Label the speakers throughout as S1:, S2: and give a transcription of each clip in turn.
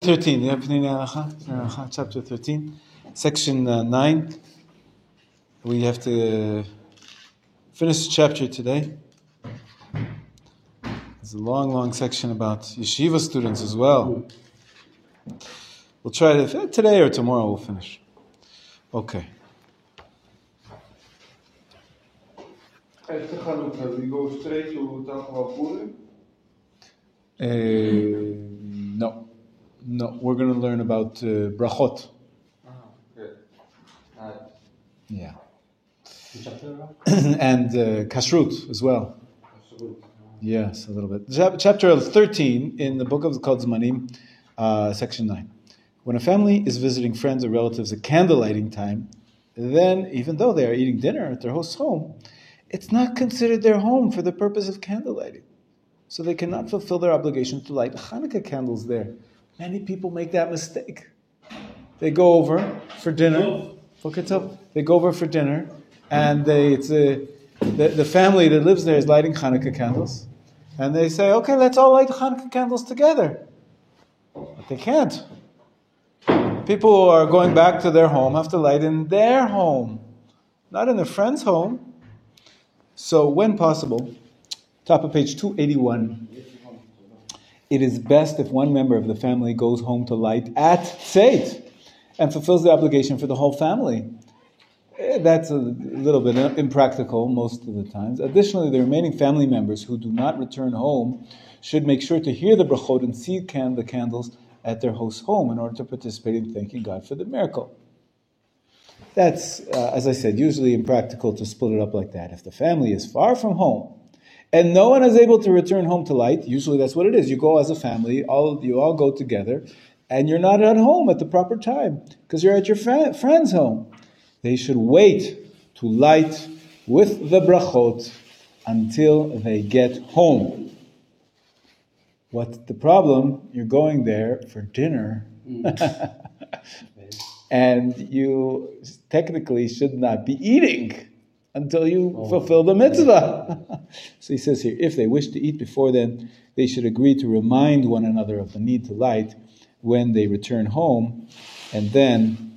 S1: 13, chapter 13, section 9. We have to finish the chapter today. There's a long section about yeshiva students as well. We'll try to, today or tomorrow we'll finish. Okay.
S2: After Chanukah, we go straight to talk about Purim?
S1: No, we're going to learn about brachot.
S2: Okay.
S1: Yeah. And kashrut as well. Yes, a little bit. Chapter 13 in the book of called Zmanim, section 9. When a family is visiting friends or relatives at candlelighting time, then even though they are eating dinner at their host's home, it's not considered their home for the purpose of candlelighting. So they cannot fulfill their obligation to light Hanukkah candles there. Many people make that mistake. They go over for dinner. They go over for dinner, and the family that lives there is lighting Hanukkah candles. And they say, okay, let's all light Hanukkah candles together. But they can't. People are going back to their home, have to light in their home, not in a friend's home. So when possible, top of page 281, it is best if one member of the family goes home to light at Tzeit and fulfills the obligation for the whole family. That's a little bit impractical most of the times. Additionally, the remaining family members who do not return home should make sure to hear the brachot and see the candles at their host's home in order to participate in thanking God for the miracle. That's, as I said, usually impractical to split it up like that. If the family is far from home and no one is able to return home to light, usually that's what it is. You go as a family, you all go together, and you're not at home at the proper time because you're at your friend's home. They should wait to light with the brachot until they get home. What's the problem? You're going there for dinner. And you technically should not be eating until you fulfill the mitzvah. So he says here, if they wish to eat before then, they should agree to remind one another of the need to light when they return home, and then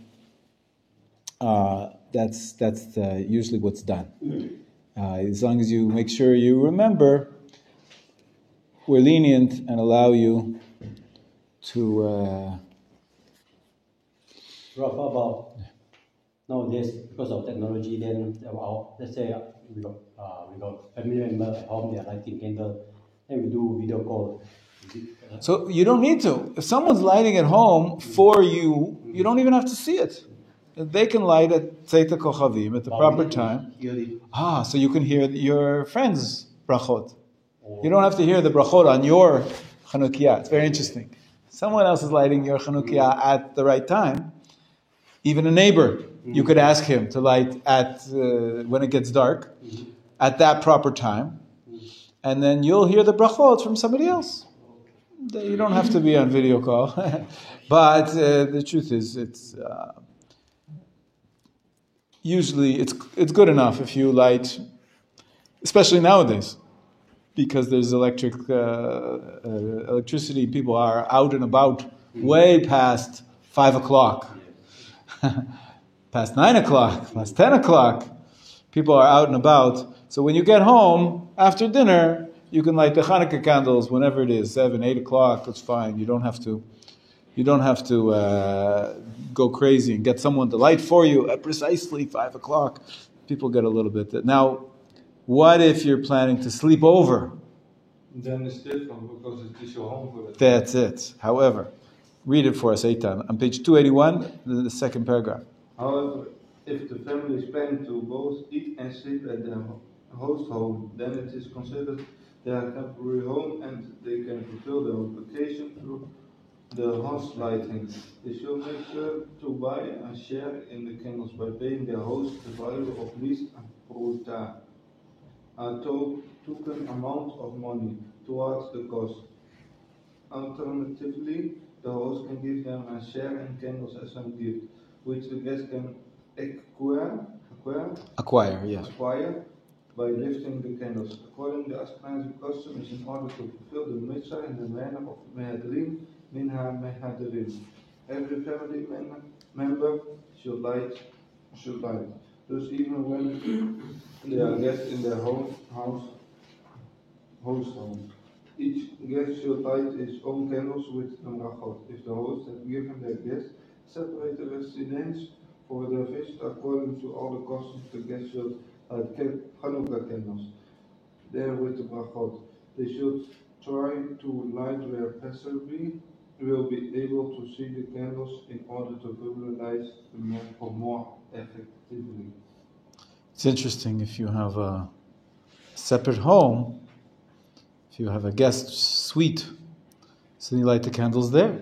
S1: that's usually what's done. As long as you make sure you remember, we're lenient and allow you to...
S3: About nowadays, because of technology, then let's say we got family member at home, they are lighting candle, then we do video call.
S1: So you don't need to. If someone's lighting at home for you, you don't even have to see it. They can light at Tzeit Kochavim at the proper time. So you can hear your friend's brachot. You don't have to hear the brachot on your Chanukiah. It's very interesting. Someone else is lighting your Chanukiah at the right time. Even a neighbor, you could ask him to light at when it gets dark, at that proper time, and then you'll hear the brachot from somebody else. You don't have to be on video call, but the truth is, it's usually it's good enough if you light, especially nowadays, because there's electricity. People are out and about way past 5 o'clock. Past 9 o'clock, past 10 o'clock, people are out and about. So when you get home after dinner, you can light the Hanukkah candles whenever it is, 7, 8 o'clock. That's fine. You don't have to go crazy and get someone to light for you at precisely 5 o'clock. People get a little bit. Now, what if you're planning to sleep over?
S2: Then it's different because it is your home for it.
S1: That's it. However, read it for us, Eitan. On page 281, the second paragraph.
S2: However, if the family is planning to both eat and sleep at their host home, then it is considered their temporary home and they can fulfill their obligation through the host lighting. They should make sure to buy and share in the candles by paying their host the value of least pruta, a token amount of money towards the cost. Alternatively, the host can give them a share in candles as a gift, which the guest can acquire by lifting the candles. According to the Ashkenazi custom, is in order to fulfill the mitzvah in the manner of Mehadrin, minha mehadrim. Every family member should light. Thus even when there are guests in their household. Each guest should light his own candles with the brachot. If the host has given their guest separate residence for their feast according to all the customs, the guest should light Hanukkah candles there with the brachot. They should try to light where passively will be able to see the candles in order to visualize the miracle more effectively.
S1: It's interesting if you have a separate home, if you have a guest suite, so you light the candles there.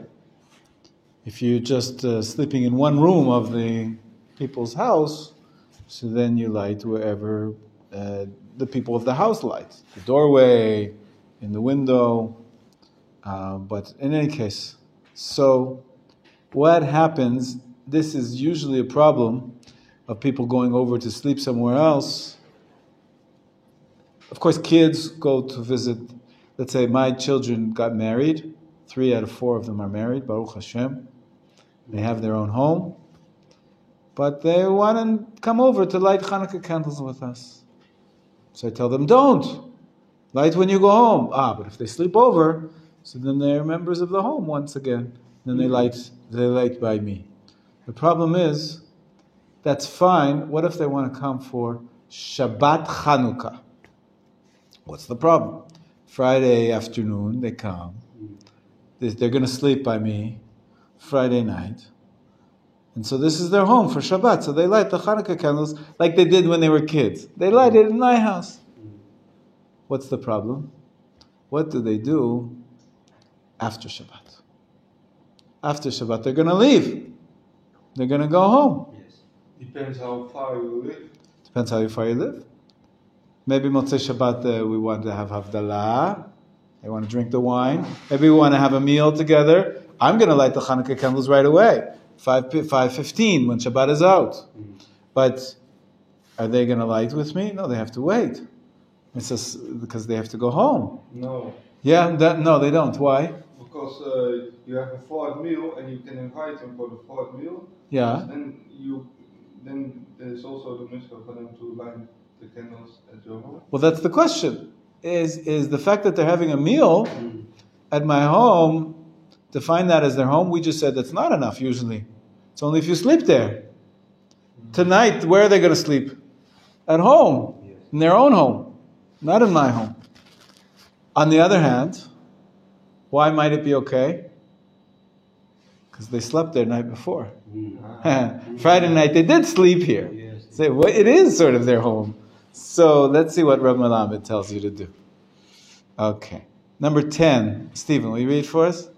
S1: If you're just sleeping in one room of the people's house, so then you light wherever the people of the house light, the doorway, in the window. But in any case, so what happens, this is usually a problem of people going over to sleep somewhere else. Of course, kids go to visit, let's say my children got married, 3 out of 4 of them are married, Baruch Hashem. They have their own home, but they want to come over to light Hanukkah candles with us. So I tell them, don't. Light when you go home. But if they sleep over, so then they're members of the home once again. Then they light by me. The problem is, that's fine. What if they want to come for Shabbat Hanukkah? What's the problem? Friday afternoon, they come. They're going to sleep by me Friday night. And so this is their home for Shabbat. So they light the Hanukkah candles like they did when they were kids. They light it in my house. What's the problem? What do they do after Shabbat? After Shabbat, they're going to leave. They're going to go home.
S3: Yes.
S2: Depends how far you live.
S1: Depends how far you live. Maybe Motzei Shabbat we want to have Havdalah. They want to drink the wine. Maybe we want to have a meal together. I'm going to light the Hanukkah candles right away. 5:15 when Shabbat is out. But are they going to light with me? No, they have to wait. It's just because they have to go home.
S2: No.
S1: Yeah, no, they don't. Why?
S2: Because you have a fourth meal and you can invite them for the fourth meal.
S1: Yeah.
S2: Then there's also the mitzvah for them to light the candles at your home.
S1: Well, that's the question. Is the fact that they're having a meal at my home, define that as their home? We just said that's not enough usually. It's only if you sleep there. Tonight, where are they going to sleep? At home.
S3: Yes.
S1: In their own home. Not in my home. On the other hand, why might it be okay? Because they slept there night before. Friday night they did sleep here.
S3: Yes.
S1: So it is sort of their home. So let's see what Rav Melamed tells you to do. Okay. Number 10. Stephen, will you read for us?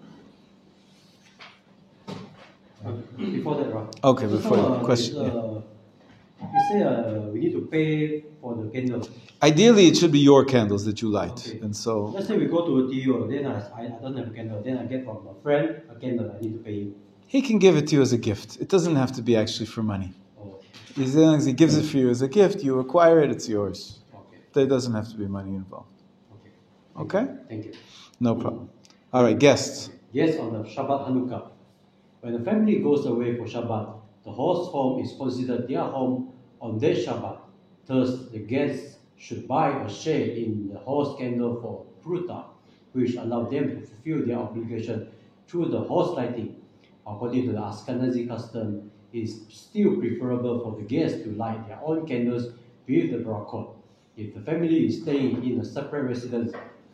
S3: Before that, right?
S1: Okay, before the question.
S3: You say we need to pay for the candle.
S1: Ideally, it should be your candles that you light.
S3: Okay.
S1: And so,
S3: Let's say we go to a TO, then I don't have a candle, then I get from a friend a candle, I need to pay you.
S1: he can give it to you as a gift. It doesn't have to be actually for money.
S3: Oh,
S1: As long as he gives it for you as a gift, you acquire it, it's yours.
S3: okay.
S1: There doesn't have to be money involved. Okay?
S3: Thank you.
S1: No problem. All right, guests.
S3: Yes, on the Shabbat Hanukkah. When the family goes away for Shabbat, the host home is considered their home on their Shabbat. Thus, the guests should buy a share in the host candle for pruta, which allow them to fulfill their obligation through the host lighting. According to the Ashkenazi custom, it is still preferable for the guests to light their own candles with the barakot. If the family is staying in a separate residence,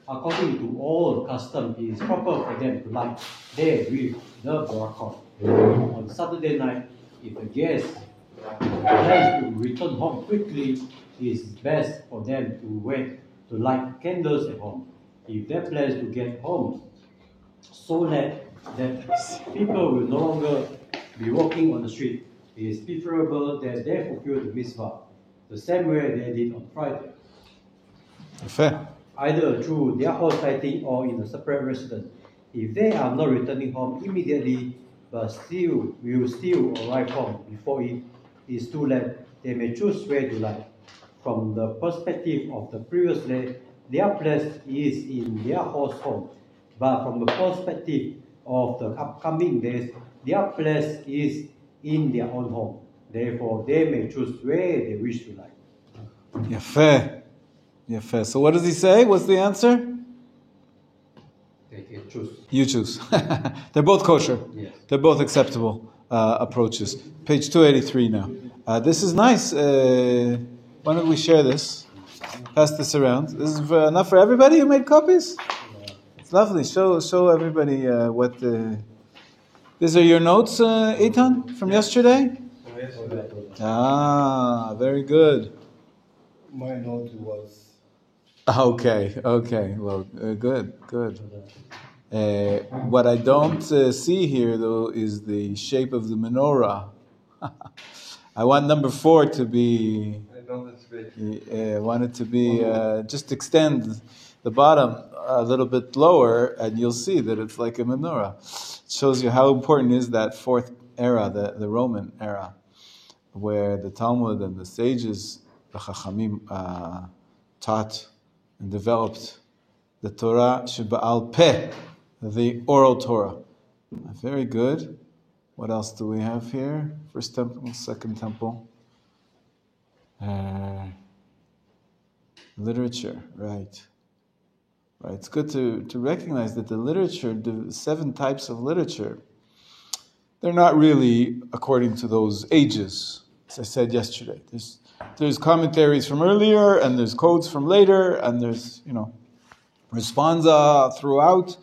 S3: according to all custom, it is proper for them to light there with the barakot. On Saturday night, if the guest plans to return home quickly, it is best for them to wait to light candles at home. If they plan to get home so late that people will no longer be walking on the street, it is preferable that they fulfill the mitzvah the same way they did on Friday,
S1: Fair.
S3: either through their house lighting or in a separate residence. If they are not returning home immediately but will still arrive home before it is too late, they may choose where to light. From the perspective of the previous day, their place is in their host home, but from the perspective of the upcoming days, their place is in their own home. Therefore, they may choose where they wish to like.
S1: Yafeh. Yafeh. So what does he say? What's the answer?
S3: They can choose.
S1: You choose. They're both kosher.
S3: Yes.
S1: They're both acceptable approaches. Page 283 now. This is nice. Why don't we share this? Pass this around. This is enough for everybody who made copies? It's lovely. Show everybody what the... These are your notes, Eitan, from yesterday? Ah, very good.
S2: My note was...
S1: Okay. Well, good. What I don't see here, though, is the shape of the menorah. I want number 4 to be... I want it to be... just extend the bottom a little bit lower, and you'll see that it's like a menorah. It shows you how important is that 4th era, the Roman era, where the Talmud and the sages, the Chachamim, taught and developed the Torah Sheba'al Peh, the oral Torah. Very good. What else do we have here? First temple, second temple. Literature, right. It's good to recognize that the literature, the 7 types of literature, they're not really according to those ages, as I said yesterday. There's commentaries from earlier, and there's codes from later, and there's, responsa throughout.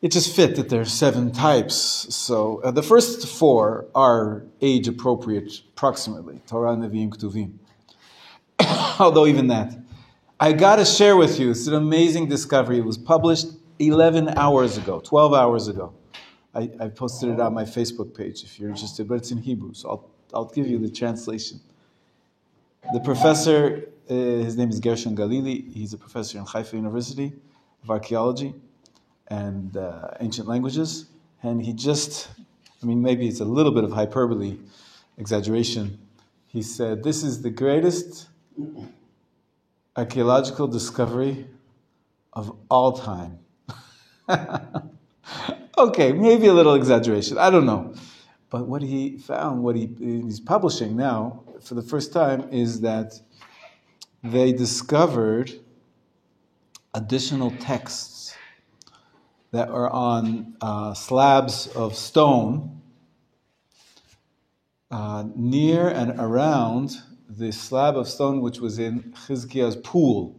S1: It just fit that there's 7 types. So the first 4 are age appropriate, approximately. Torah, Nevi'im, Ketuvim. Although even that. I got to share with you, it's an amazing discovery. It was published 11 hours ago, 12 hours ago. I posted it on my Facebook page if you're interested, but it's in Hebrew, so I'll give you the translation. The professor, his name is Gershon Galili. He's a professor in Haifa University of Archaeology and Ancient Languages. And he maybe it's a little bit of hyperbole, exaggeration. He said, this is the greatest archaeological discovery of all time. Okay, maybe a little exaggeration. I don't know. But what he found, what he's publishing now for the first time, is that they discovered additional texts that are on slabs of stone near and around the slab of stone which was in Chizkiah's pool.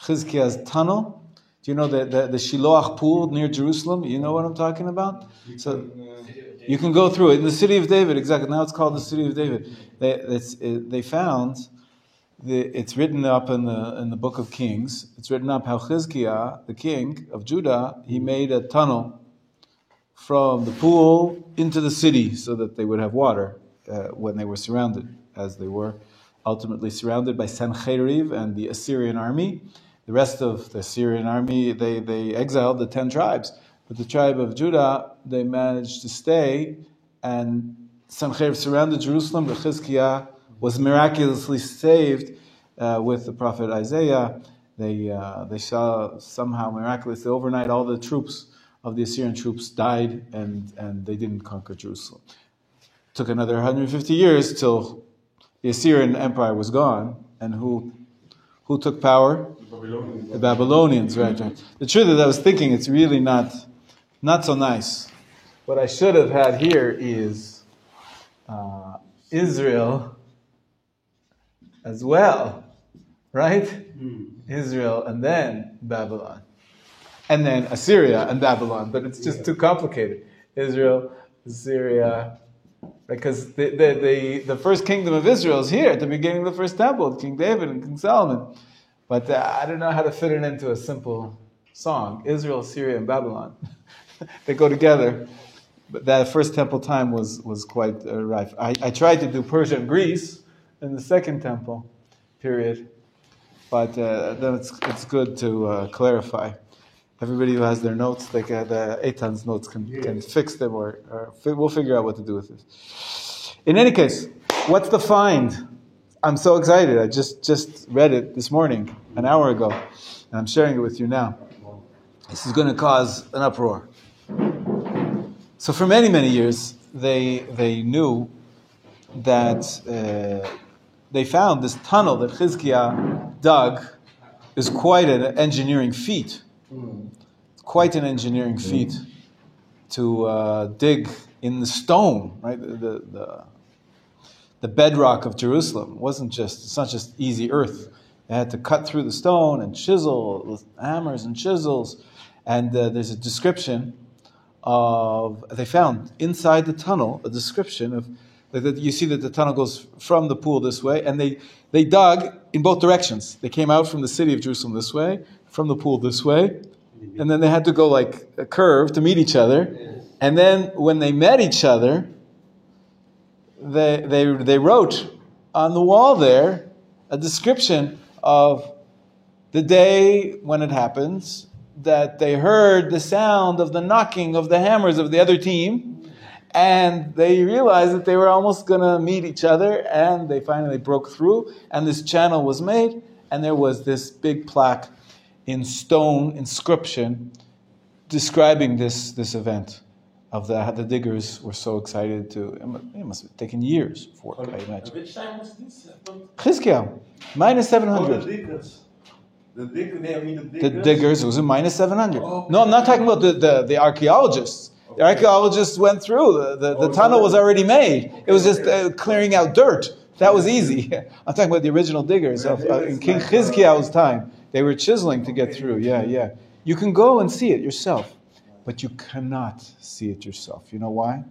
S1: Chizkiah's tunnel. Do you know the Shiloach pool near Jerusalem? You know what I'm talking about? So you can go through it in the city of David. Exactly. Now it's called the city of David. They found it's written up in the book of Kings. It's written up how Chizkiah, the king of Judah, he made a tunnel from the pool into the city so that they would have water when they were surrounded, as they were ultimately surrounded by Sancheriv and the Assyrian army. The rest of the Assyrian army, they exiled the 10 tribes. But the tribe of Judah, they managed to stay, and Sancheriv surrounded Jerusalem. But Chizkiah was miraculously saved with the prophet Isaiah. They saw somehow miraculously overnight all the troops of the Assyrian troops died, and they didn't conquer Jerusalem. It took another 150 years till the Assyrian Empire was gone, and who took power? The Babylonians, right. The truth is, I was thinking it's really not so nice. What I should have had here is Israel as well, right? Israel and then Babylon. And then Assyria and Babylon, but it's just too complicated. Israel, Assyria, because the first kingdom of Israel is here at the beginning of the first temple, King David and King Solomon. But I don't know how to fit it into a simple song. Israel, Syria, and Babylon. They go together. But that first temple time was quite rife. I tried to do Persia and Greece in the second temple period. But then it's good to clarify. Everybody who has their notes, like Eitan's notes, can fix them or we'll figure out what to do with this. In any case, what's the find? I'm so excited. I just read it this morning, an hour ago, and I'm sharing it with you now. This is going to cause an uproar. So for many, many years, they knew that they found this tunnel that Chizkiah dug is quite an engineering feat. Quite an engineering feat to dig in the stone, right? The bedrock of Jerusalem it's not just easy earth. They had to cut through the stone and chisel with hammers and chisels. And there's a description they found inside the tunnel a description of, you see that the tunnel goes from the pool this way, and they dug in both directions. They came out from the city of Jerusalem this way, from the pool this way, and then they had to go like a curve to meet each other. And then when they met each other, they wrote on the wall there a description of the day when it happens, that they heard the sound of the knocking of the hammers of the other team, and they realized that they were almost going to meet each other, and they finally broke through, and this channel was made, and there was this big plaque in stone inscription describing this event. The diggers were so excited it must have taken years for it, I imagine.
S4: Which time was this?
S1: Chizkiah, minus 700.
S4: The diggers.
S1: The diggers, it was in minus 700.
S4: Oh,
S1: No, I'm not talking about the archaeologists. The archaeologists went through. The tunnel was already made. It was just clearing out dirt. That was easy. I'm talking about the original diggers in King Chizkiah's time. They were chiseling to get through. Yeah. You can go and see it yourself, but you cannot see it yourself. You know why?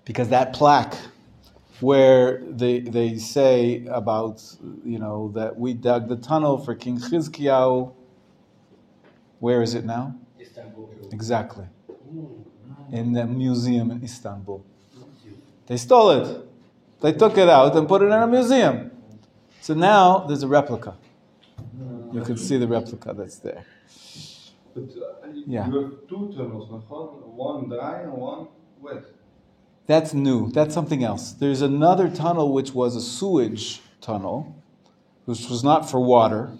S1: Because that plaque where they say about, that we dug the tunnel for King Chizkiah, where is it now?
S3: Istanbul.
S1: Exactly. In the museum in Istanbul. They stole it. They took it out and put it in a museum. So now there's a replica. You can see the replica that's there.
S2: But
S1: Yeah.
S2: you have two tunnels, one dry and one wet.
S1: That's new. That's something else. There's another tunnel which was a sewage tunnel, which was not for water,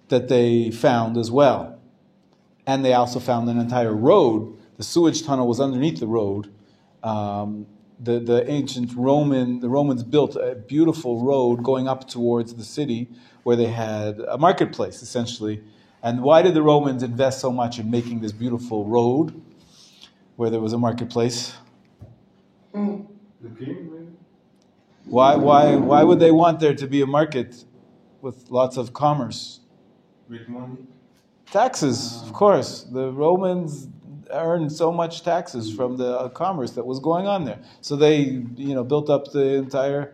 S1: that they found as well. And they also found an entire road. The sewage tunnel was underneath the road. The ancient the Romans built a beautiful road going up towards the city where they had a marketplace, essentially. And why did the Romans invest so much in making this beautiful road where there was a marketplace?
S2: The king, maybe?
S1: Why would they want there to be a market with lots of commerce?
S4: With money.
S1: Taxes, of course. The Romans earned so much taxes from the commerce that was going on there. So they, built up the entire,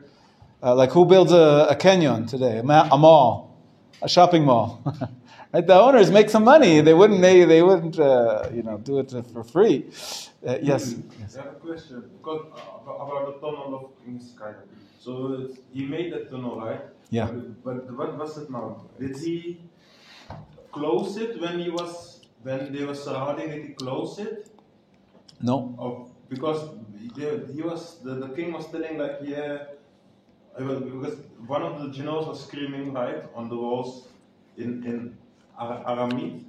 S1: like who builds a canyon today? A mall, a shopping mall. Right? The owners make some money. They wouldn't do it for free. Yes.
S4: I have a question about the tunnel of King Chizkiah. So he made that tunnel, right?
S1: Yeah.
S4: But what was it now? Did he close it when they were surrounding it? He closed it?
S1: No.
S4: Oh, because the king was telling because one of the generals was screaming right on the walls in Aramid.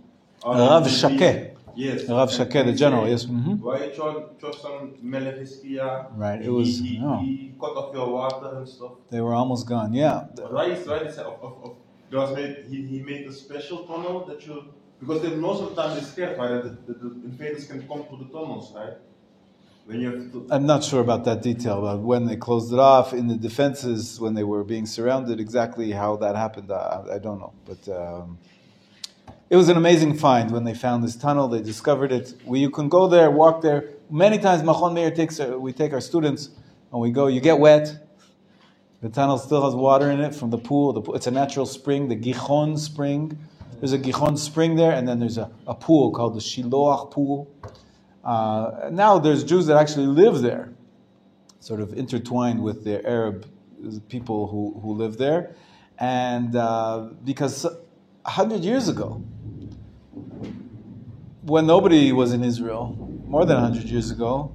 S1: Rav Shakeh.
S4: Yes.
S1: Rav Shakeh, the general, yes. Mm-hmm.
S4: Why chose some Melech Chizkiah?
S1: Right, it was.
S4: He cut off your water and stuff.
S1: They were almost gone, yeah.
S4: He made a special tunnel because most of the time they're scared, right? The invaders can come through the tunnels, right? When you have to.
S1: I'm not sure about that detail, about when they closed it off, in the defenses, when they were being surrounded, exactly how that happened, I don't know. But it was an amazing find when they found this tunnel. They discovered it. You can go there, walk there. Many times Machon Meir we take our students and we go, you get wet. The tunnel still has water in it from the pool. It's a natural spring, the Gichon spring. There's a Gichon spring there, and then there's a pool called the Shiloach pool. Now there's Jews that actually live there, sort of intertwined with the Arab people who live there. And because 100 years ago, when nobody was in Israel, more than 100 years ago,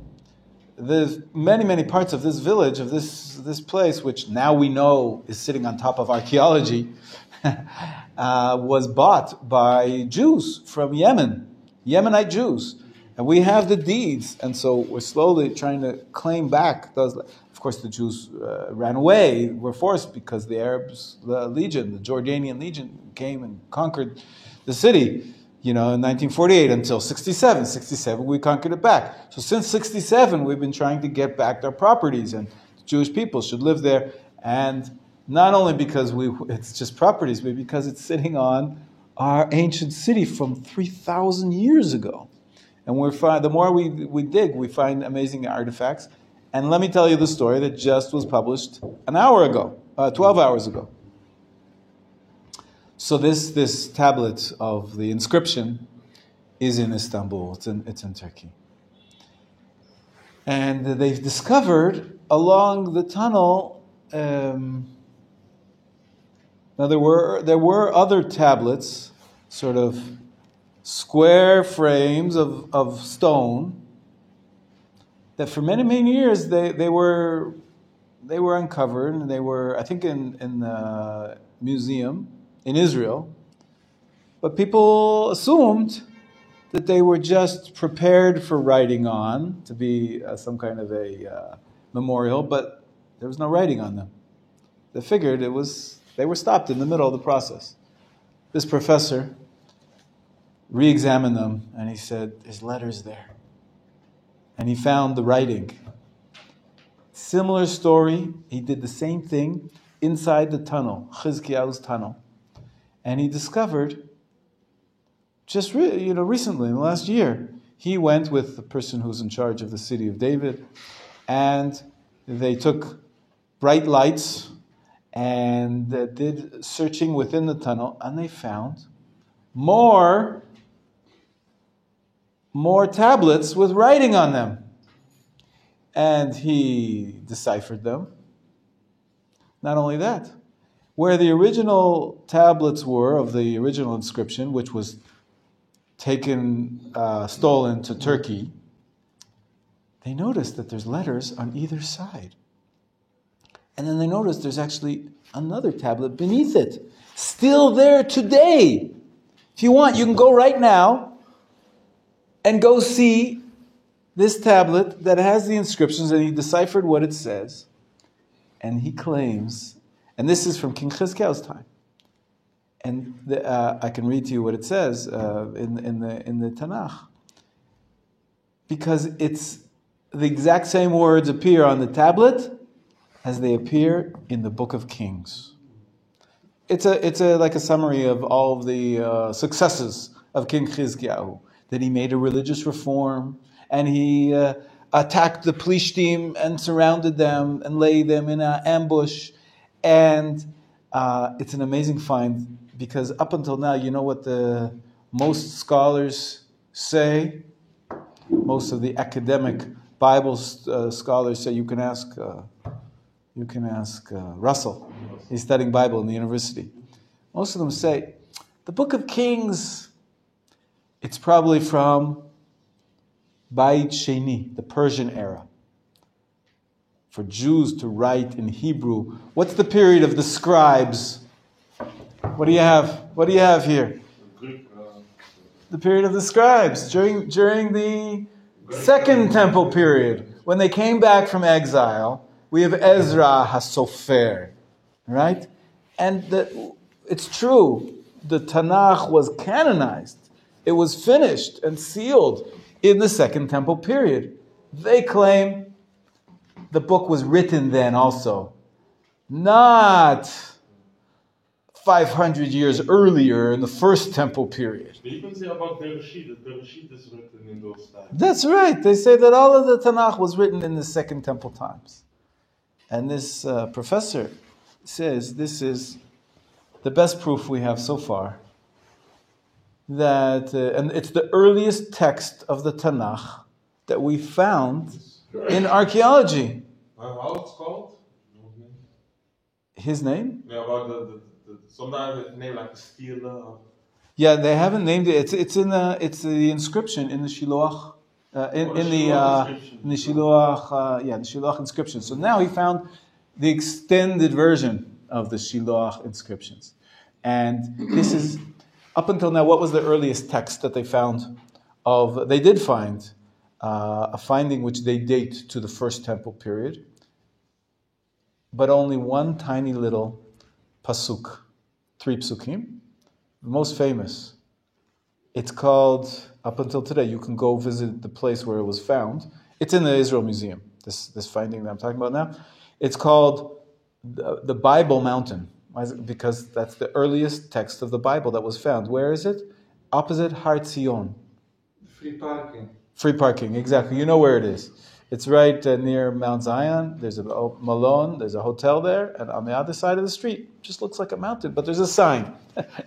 S1: there's many parts of this village, of this place, which now we know is sitting on top of archaeology, was bought by Jews from Yemen, Yemenite Jews. And we have the deeds, and so we're slowly trying to claim back those. Of course, the Jews ran away, were forced because the Arabs, the Jordanian legion, came and conquered the city, in 1948 until 67. 67, we conquered it back. So since 67, we've been trying to get back their properties, and the Jewish people should live there. And not only because it's just properties, but because it's sitting on our ancient city from 3,000 years ago. And the more we dig, we find amazing artifacts. And let me tell you the story that just was published an hour ago, 12 hours ago. So this tablet of the inscription is in Istanbul. It's in Turkey. And they've discovered along the tunnel. Now there were other tablets, sort of square frames of stone, that for many, many years they were uncovered, and they were, I think, in the museum in Israel. But people assumed that they were just prepared for writing on, to be some kind of a memorial, but there was no writing on them. They figured they were stopped in the middle of the process. This professor re-examined them, and he said, there's letters there. And he found the writing. Similar story, he did the same thing inside the tunnel, Chizkiyahu's tunnel. And he discovered, just recently, in the last year, he went with the person who's in charge of the city of David, and they took bright lights and did searching within the tunnel, and they found more tablets with writing on them. And he deciphered them. Not only that, where the original tablets were of the original inscription, which was stolen to Turkey, they noticed that there's letters on either side. And then they noticed there's actually another tablet beneath it, still there today. If you want, you can go right now and go see this tablet that has the inscriptions, and he deciphered what it says. And he claims, and this is from King Chizkiyahu's time, and I can read to you what it says in the Tanakh, because it's the exact same words appear on the tablet as they appear in the Book of Kings. It's like a summary of all of the successes of King Chizkiyahu. That he made a religious reform, and he attacked the Plishtim and surrounded them and laid them in an ambush. And it's an amazing find, because up until now, you know what the most scholars say? Most of the academic Bible scholars say. You can ask Russell. He's studying Bible in the university. Most of them say the Book of Kings, it's probably from Beit Sheni, the Persian era. For Jews to write in Hebrew, what's the period of the scribes? What do you have? What do you have here? The period of the scribes during the Second Temple period, when they came back from exile. We have Ezra HaSofer, right? And it's true, the Tanakh was canonized. It was finished and sealed in the Second Temple period. They claim the book was written then also, not 500 years earlier in the First Temple period.
S4: They even say about Bereshit, that Bereshit is written in those times.
S1: That's right. They say that all of the Tanakh was written in the Second Temple times. And this professor says this is the best proof we have so far, that and it's the earliest text of the Tanakh that we found in archaeology.
S4: How it's called?
S1: His name?
S4: Yeah, about the sometimes it's named like the stele.
S1: Yeah, they haven't named it. It's the inscription in the Shiloach. In the Shiloach inscription. So now he found the extended version of the Shiloach inscriptions. And this is, up until now, what was the earliest text that they found they did find a finding which they date to the First Temple period, but only one tiny little pasuk, 3 psukim, the most famous. It's called, up until today, you can go visit the place where it was found. It's in the Israel Museum, this finding that I'm talking about now. It's called the Bible Mountain. Why is it? Because that's the earliest text of the Bible that was found. Where is it? Opposite Har Tzion.
S2: Free parking.
S1: Free parking, exactly. You know where it is. It's right near Mount Zion. There's a Malone, there's a hotel there, and on the other side of the street, just looks like a mountain, but there's a sign.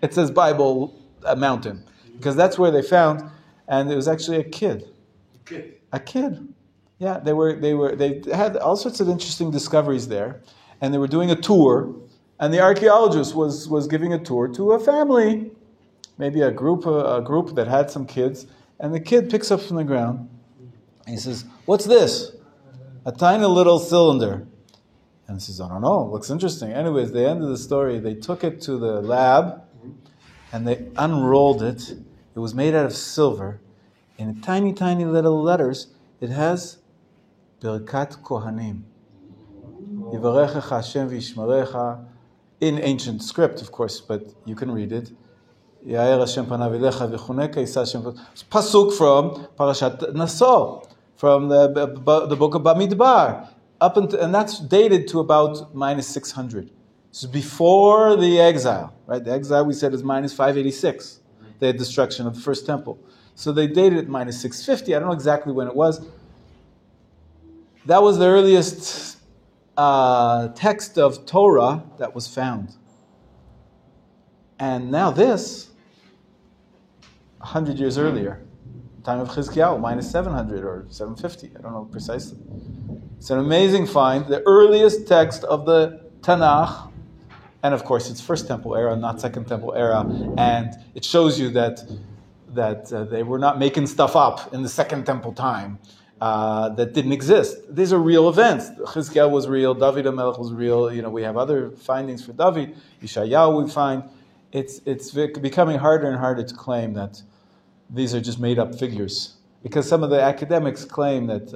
S1: It says Bible Mountain, because that's where they found, and it was actually a kid. A kid. Yeah, they had all sorts of interesting discoveries there, and they were doing a tour, and the archaeologist was giving a tour to a family, maybe a group that had some kids, and the kid picks up from the ground, and he says, "What's this?" A tiny little cylinder. And he says, "I don't know, it looks interesting." Anyways, the end of the story, they took it to the lab, and they unrolled it. It was made out of silver. In tiny, tiny little letters, it has Birkat Kohanim. Yivarechecha Hashem v'yishmerecha. In ancient script, of course, but you can read it. Yair Hashem panav elecha v'chuneka Yisa Hashem. Pasuk from Parashat Naso, from the book of Bamidbar, and that's dated to about minus 600. This is before the exile, right? The exile we said is minus 586, the destruction of the first temple. So they dated it minus 650. I don't know exactly when it was. That was the earliest text of Torah that was found. And now this, 100 years earlier, time of Chizkiyahu, minus 700 or 750, I don't know precisely. It's an amazing find, the earliest text of the Tanakh, and of course it's First Temple era, not Second Temple era, and it shows you that they were not making stuff up in the Second Temple time that didn't exist. These are real events. Chizkiyahu was real, David HaMelech was real, we have other findings for David, Yeshayahu we find. It's becoming harder and harder to claim that these are just made up figures, because some of the academics claim that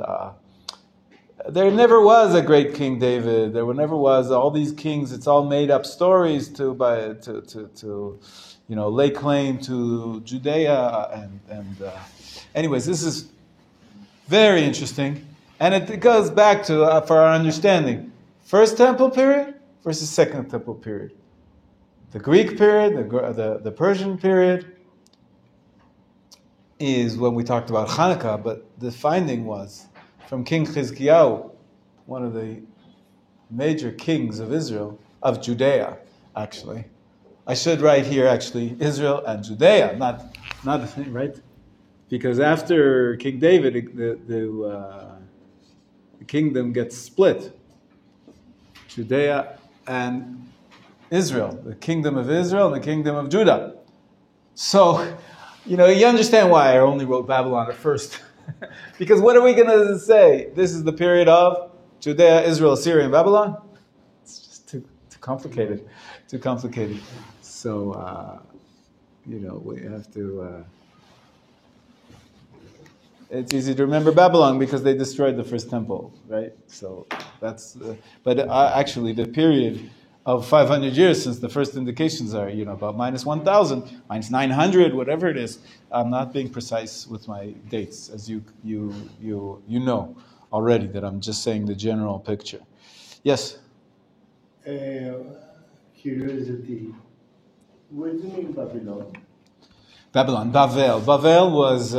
S1: there never was a great King David. There never was all these kings. It's all made up stories to lay claim to Judea and anyways, this is very interesting, and it goes back to for our understanding, First Temple period versus Second Temple period. The Greek period, the Persian period, is when we talked about Hanukkah, but the finding was from King Chizkiyahu, one of the major kings of Israel, of Judea, actually. I should write here, actually, Israel and Judea, not the thing, right? Because after King David, the kingdom gets split. Judea and Israel, the kingdom of Israel and the kingdom of Judah. So, you understand why I only wrote Babylon at first. Because what are we going to say? This is the period of Judea, Israel, Assyria, and Babylon? It's just too complicated. Too complicated. So, we have to... it's easy to remember Babylon because they destroyed the first temple, right? So that's... but actually, the period of 500 years since the first indications are, about minus 1,000, minus 900, whatever it is. I'm not being precise with my dates, as you know already, that I'm just saying the general picture. Yes?
S5: Curiosity. What do you mean Babylon?
S1: Babylon, Bavel. Bavel was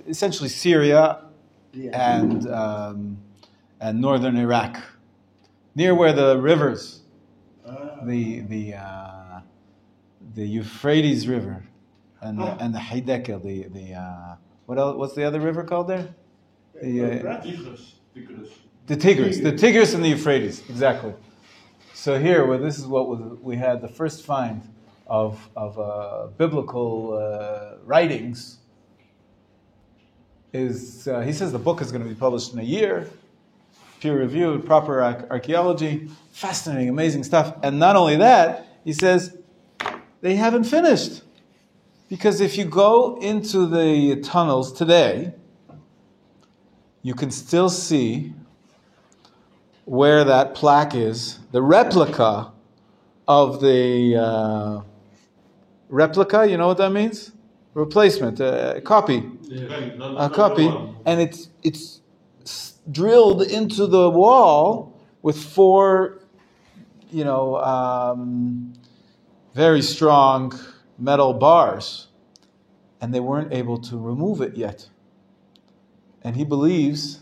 S1: essentially Syria and northern Iraq. Near where the rivers, the Euphrates River, and the Hiddekel, what else? What's the other river called there? The Tigris and the Euphrates, exactly. So here, this is what we had the first find of biblical writings. Is he says the book is going to be published in a year. Peer-reviewed, proper archaeology, fascinating, amazing stuff. And not only that, he says, they haven't finished. Because if you go into the tunnels today, you can still see where that plaque is, the replica of the replica, you know what that means? Replacement, a copy. A copy, and it's drilled into the wall with 4, very strong metal bars, and they weren't able to remove it yet. And he believes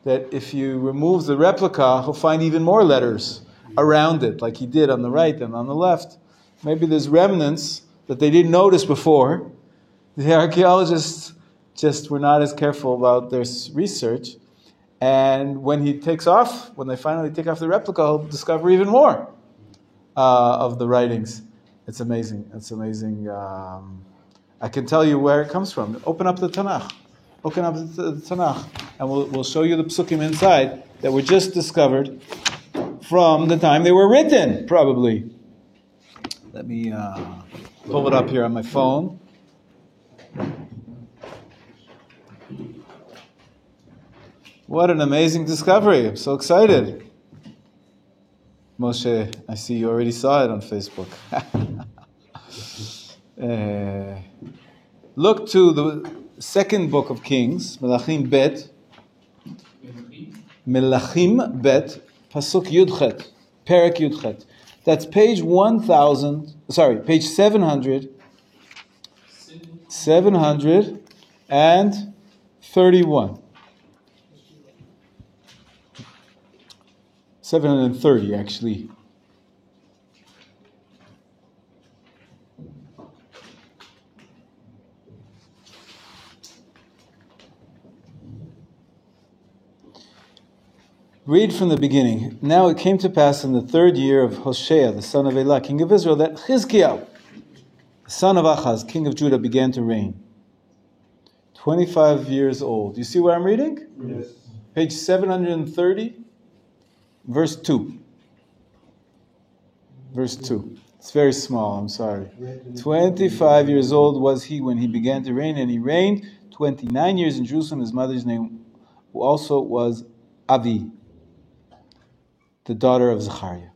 S1: that if you remove the replica, he'll find even more letters around it, like he did on the right and on the left. Maybe there's remnants that they didn't notice before. The archaeologists just were not as careful about their research. And when they finally take off the replica, he'll discover even more of the writings. It's amazing. It's amazing. I can tell you where it comes from. Open up the Tanakh. Open up the Tanakh, and we'll show you the psukim inside that were just discovered from the time they were written, probably. Let me pull it up here on my phone. What an amazing discovery. I'm so excited. Moshe, I see you already saw it on Facebook. Look to the second book of Kings, Melachim Bet. Melachim Bet, Pasuk Yudchet, Perek Yudchet. That's page 731. 730, actually. Read from the beginning. Now it came to pass in the 3rd year of Hoshea, the son of Elah, king of Israel, that Chizkiah, the son of Achaz, king of Judah, began to reign. 25 years old. You see where I'm reading?
S2: Yes.
S1: Page 730, verse 2. Verse 2. It's very small, I'm sorry. 25 years old was he when he began to reign, and he reigned 29 years in Jerusalem. His mother's name also was Avi, the daughter of Zechariah.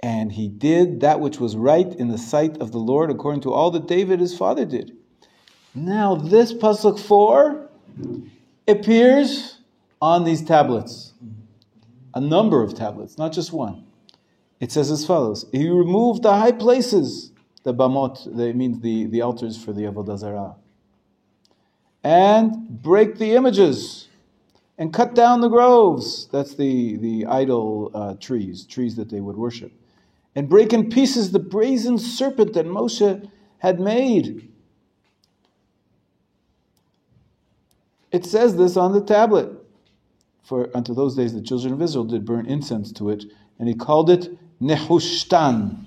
S1: And he did that which was right in the sight of the Lord, according to all that David his father did. Now this Pasuk 4 appears on these tablets. A number of tablets, not just one. It says as follows: he removed the high places, the bamot, that means the altars for the Avodah Zarah, and break the images, and cut down the groves. That's the idol trees that they would worship. And break in pieces the brazen serpent that Moshe had made. It says this on the tablet. For unto those days the children of Israel did burn incense to it, and he called it Nehushtan.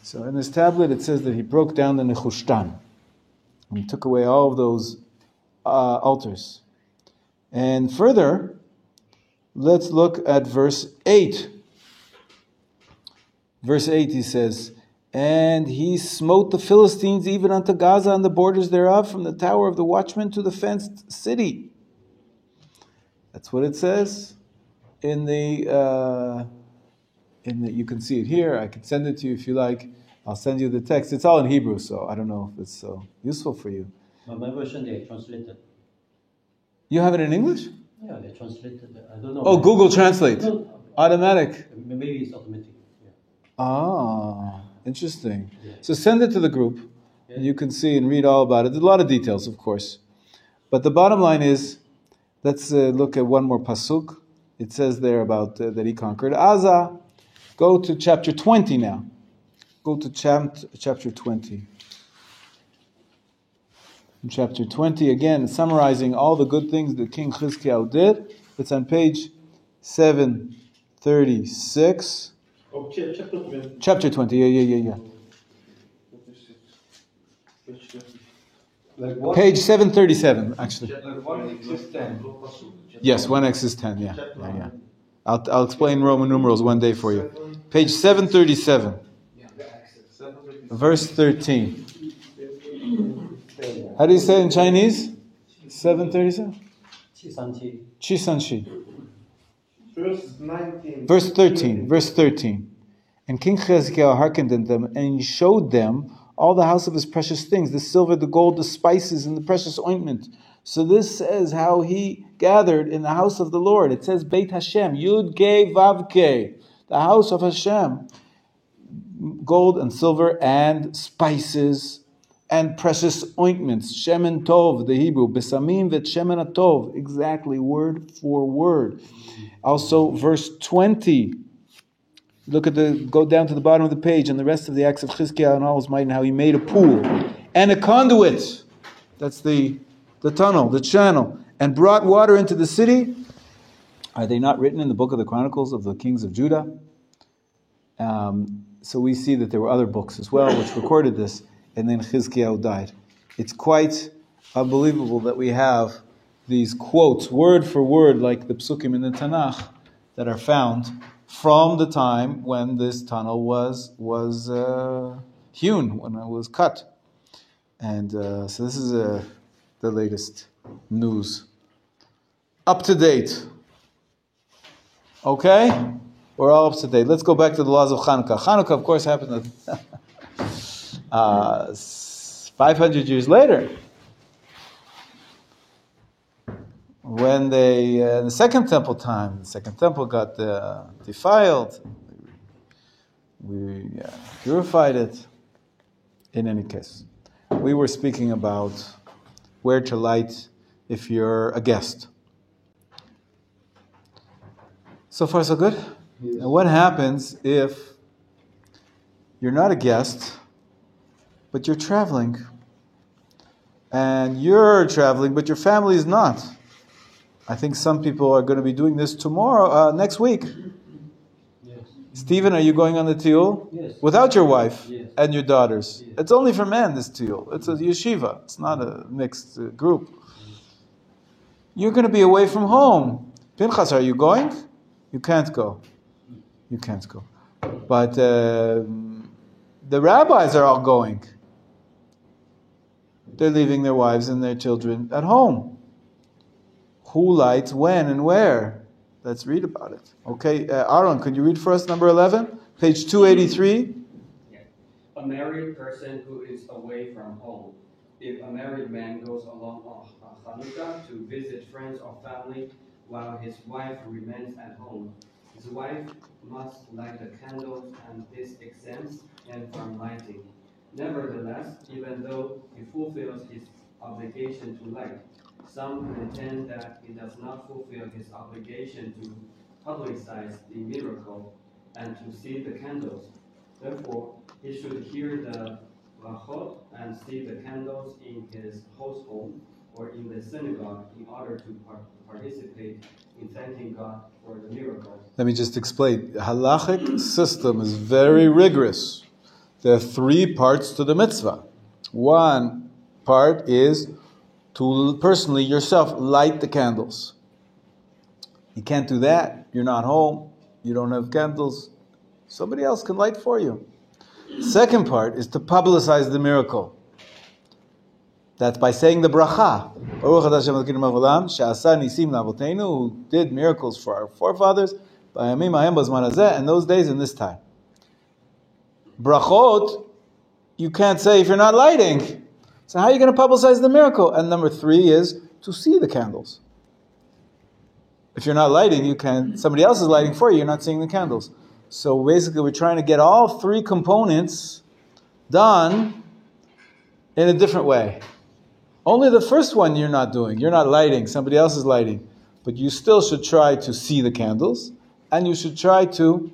S1: So in this tablet it says that he broke down the Nehushtan. And he took away all of those altars. And further, let's look at verse 8. Verse 8, he says, and he smote the Philistines even unto Gaza and the borders thereof, from the tower of the watchman to the fenced city. That's what it says in the you can see it here. I can send it to you if you like. I'll send you the text. It's all in Hebrew, so I don't know if it's so useful for you.
S3: But my version, they translated.
S1: You have it in English?
S3: Yeah, they translated. I don't know.
S1: Oh, Google Translate.
S3: No,
S1: Automatic.
S3: maybe it's automatic. Yeah.
S1: Ah, interesting.
S3: Yeah.
S1: So send it to the group.
S3: Yeah.
S1: And you can see and read all about it. There's a lot of details, of course. But the bottom line is, let's look at one more pasuk. It says there about that he conquered Gaza. Go to chapter 20 now. Go to chapter 20. In chapter 20, again, summarizing all the good things that King Chizkiah did. It's on page 736.
S4: Oh, chapter 20.
S1: Chapter 20, yeah.
S2: Like one,
S1: Page 737, actually.
S2: like 1x is 10.
S1: Yes, 1x is 10, yeah. I'll explain Roman numerals one day for you. Page 737, verse 13. How do you say it in Chinese? 737? Chisanchi. Verse 13. And King Chizkiah hearkened unto them, and he showed them all the house of his precious things, the silver, the gold, the spices, and the precious ointment. So this says how he gathered in the house of the Lord. It says Beit Hashem, Yud Gei Vav Kei, the house of Hashem. Gold and silver and spices and precious ointments. Shemen Tov, the Hebrew. Besamim vet Shemen Tov. Exactly, word for word. Also, verse 20. Go down to the bottom of the page and the rest of the acts of Chizkiah and all his might and how he made a pool and a conduit. That's the tunnel, the channel. And brought water into the city. Are they not written in the book of the Chronicles of the kings of Judah? So we see that there were other books as well which recorded this, and then Chizkiah died. It's quite unbelievable that we have these quotes, word for word, like the psukim in the Tanakh, that are found from the time when this tunnel was hewn, when it was cut. And so this is the latest news. Up to date. Okay? We're all up to date. Let's go back to the laws of Hanukkah. Hanukkah, of course, happened 500 years later. When the second temple time, the second temple got defiled. We purified it. In any case, we were speaking about where to light if you're a guest. So far, so good?
S2: Yes.
S1: And what happens if you're not a guest, but you're traveling? And you're traveling, but your family is not. I think some people are going to be doing this next week.
S3: Yes.
S1: Stephen, are you going on the tiyul?
S3: Yes.
S1: Without your wife
S3: Yes.
S1: and your daughters?
S3: Yes.
S1: It's only for men, this tiyul. It's a yeshiva. It's not a mixed group. You're going to be away from home. Pinchas, are you going? You can't go. You can't go. But the rabbis are all going. They're leaving their wives and their children at home. Who lights when and where? Let's read about it. Okay, Aaron, could you read for us number 11? Page 283.
S6: Yeah. A married person who is away from home. If a married man goes along on Hanukkah to visit friends or family while his wife remains at home, his wife must light the candles, and this exempts him from lighting. Nevertheless, even though he fulfills his obligation to light, some contend that he does not fulfill his obligation to publicize the miracle and to see the candles. Therefore, he should hear the brachot and see the candles in his household or in the synagogue in order to participate in thanking God for the miracle.
S1: Let me just explain. The halachic system is very rigorous. There are 3 parts to the mitzvah. One part is to personally yourself light the candles. You can't do that. You're not home. You don't have candles. Somebody else can light for you. Second part is to publicize the miracle. That's by saying the bracha. Who did miracles for our forefathers in those days and this time. Brachot, you can't say if you're not lighting. So how are you going to publicize the miracle? And number 3 is to see the candles. If you're not lighting, somebody else is lighting for you, you're not seeing the candles. So basically we're trying to get all 3 components done in a different way. Only the first one you're not doing. You're not lighting, somebody else is lighting. But you still should try to see the candles, and you should try to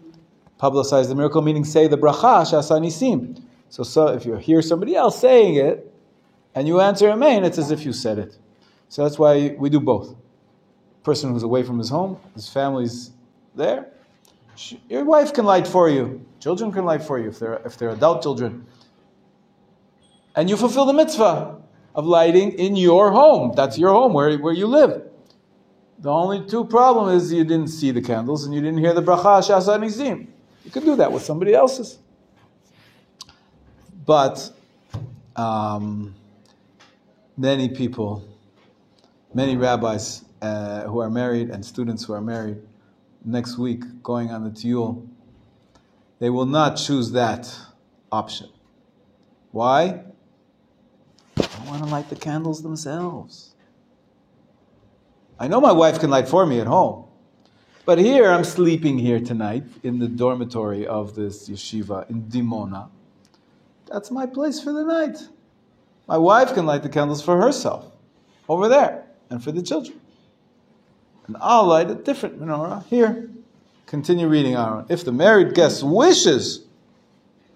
S1: publicize the miracle, meaning say the bracha, sha'asa nisim. So if you hear somebody else saying it, and you answer amen, it's as if you said it. So that's why we do both. Person who's away from his home, his family's there. Your wife can light for you. Children can light for you if they're adult children. And you fulfill the mitzvah of lighting in your home. That's your home, where you live. The only 2 problem is you didn't see the candles and you didn't hear the bracha sha'asa nisim. You could do that with somebody else's. But many people, many rabbis who are married and students who are married next week going on the tiyul, they will not choose that option. Why? They want to light the candles themselves. I know my wife can light for me at home, but here I'm sleeping here tonight in the dormitory of this yeshiva in Dimona. That's my place for the night. My wife can light the candles for herself over there and for the children. And I'll light a different menorah here. Continue reading, Aaron. If the married guest wishes,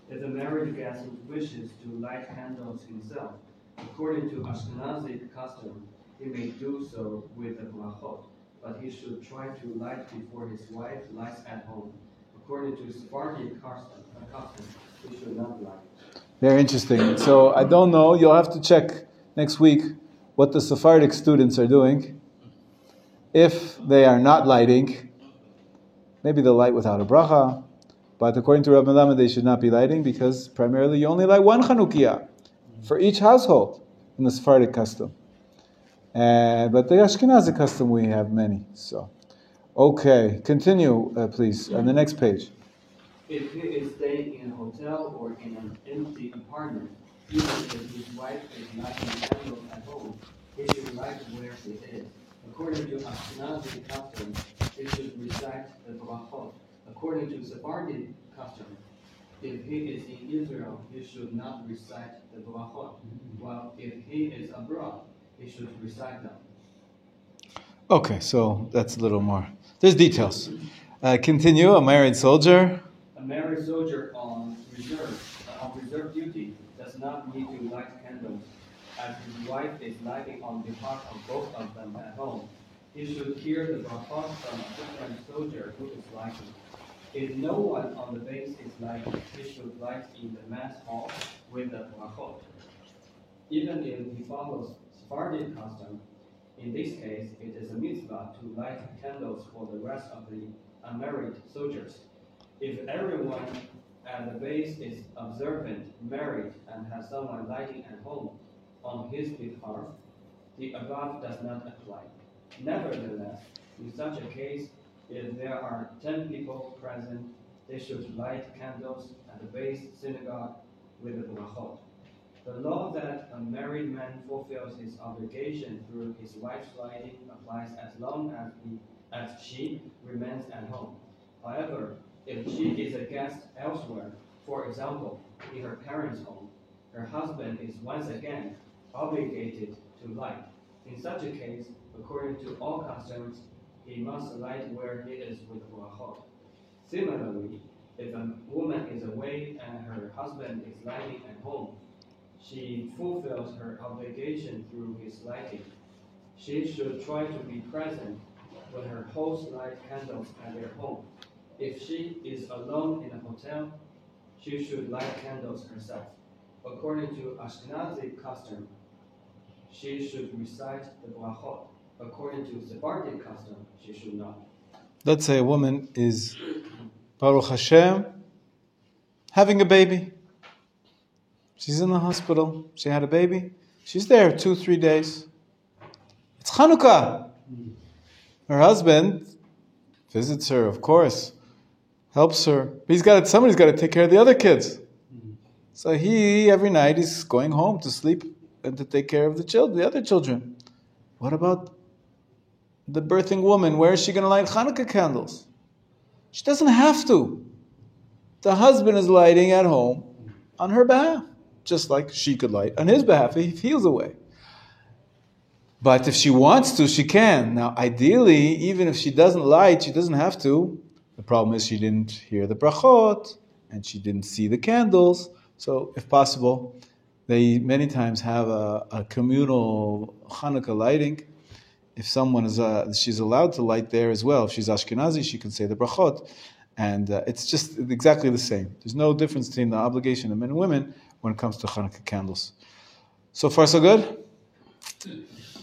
S6: If the married guest wishes to light candles himself, according to Ashkenazi custom, he may do so with the brachot, but he should try to light before his wife lights at home. According to Sephardi custom, he should not light.
S1: very interesting. So I don't know. You'll have to check next week what the Sephardic students are doing. If they are not lighting, maybe they'll light without a bracha. But according to Rav Melamed, they should not be lighting because primarily you only light one Chanukiah for each household in the Sephardic custom. But the Ashkenazi custom, we have many. So, okay, continue, please, on the next page.
S6: If he is staying in a hotel or in an empty apartment, even if his wife is lighting candles at home, he should light where he is. According to Ashkenazi custom, he should recite the brachot. According to Sephardi custom, if he is in Israel, he should not recite the brachot, while if he is abroad, he should recite them.
S1: Okay, so that's a little more. There's details. Continue, a married soldier.
S6: A married soldier on reserve duty does not need to light candles, as his wife is lighting on behalf of both of them at home. He should hear the brachot from a different soldier who is lighting. If no one on the base is lighting, he should light in the mess hall with the brachot. Even if he follows Sephardic custom, in this case, it is a mitzvah to light candles for the rest of the unmarried soldiers. If everyone at the base is observant, married, and has someone lighting at home on his behalf, the above does not apply. Nevertheless, in such a case, if there are 10 people present, they should light candles at the base synagogue with the brachot. The law that a married man fulfills his obligation through his wife's lighting applies as long as she remains at home. However, if she is a guest elsewhere, for example, in her parents' home, her husband is once again obligated to light. In such a case, according to all customs, he must light where he is with brachot. Similarly, if a woman is away and her husband is lighting at home, she fulfills her obligation through his lighting. She should try to be present when her hosts light candles at their home. If she is alone in a hotel, she should light candles herself. According to Ashkenazi custom, she should recite the brachot. According to Sephardic custom, she should not.
S1: Let's say a woman is, Baruch Hashem, having a baby. She's in the hospital. She had a baby. She's there 2-3 days. It's Chanukah. Her husband visits her, of course, helps her. But somebody's got to take care of the other kids. So he, every night, is going home to sleep and to take care of the other children. What about the birthing woman? Where is she going to light Hanukkah candles? She doesn't have to. The husband is lighting at home on her behalf, just like she could light on his behalf if he was away. But if she wants to, she can. Now, ideally, even if she doesn't light, she doesn't have to. The problem is she didn't hear the brachot, and she didn't see the candles. So, if possible, they many times have a communal Hanukkah lighting. If someone is, she's allowed to light there as well. If she's Ashkenazi, she can say the brachot. And it's just exactly the same. There's no difference between the obligation of men and women when it comes to Hanukkah candles. So far, so good?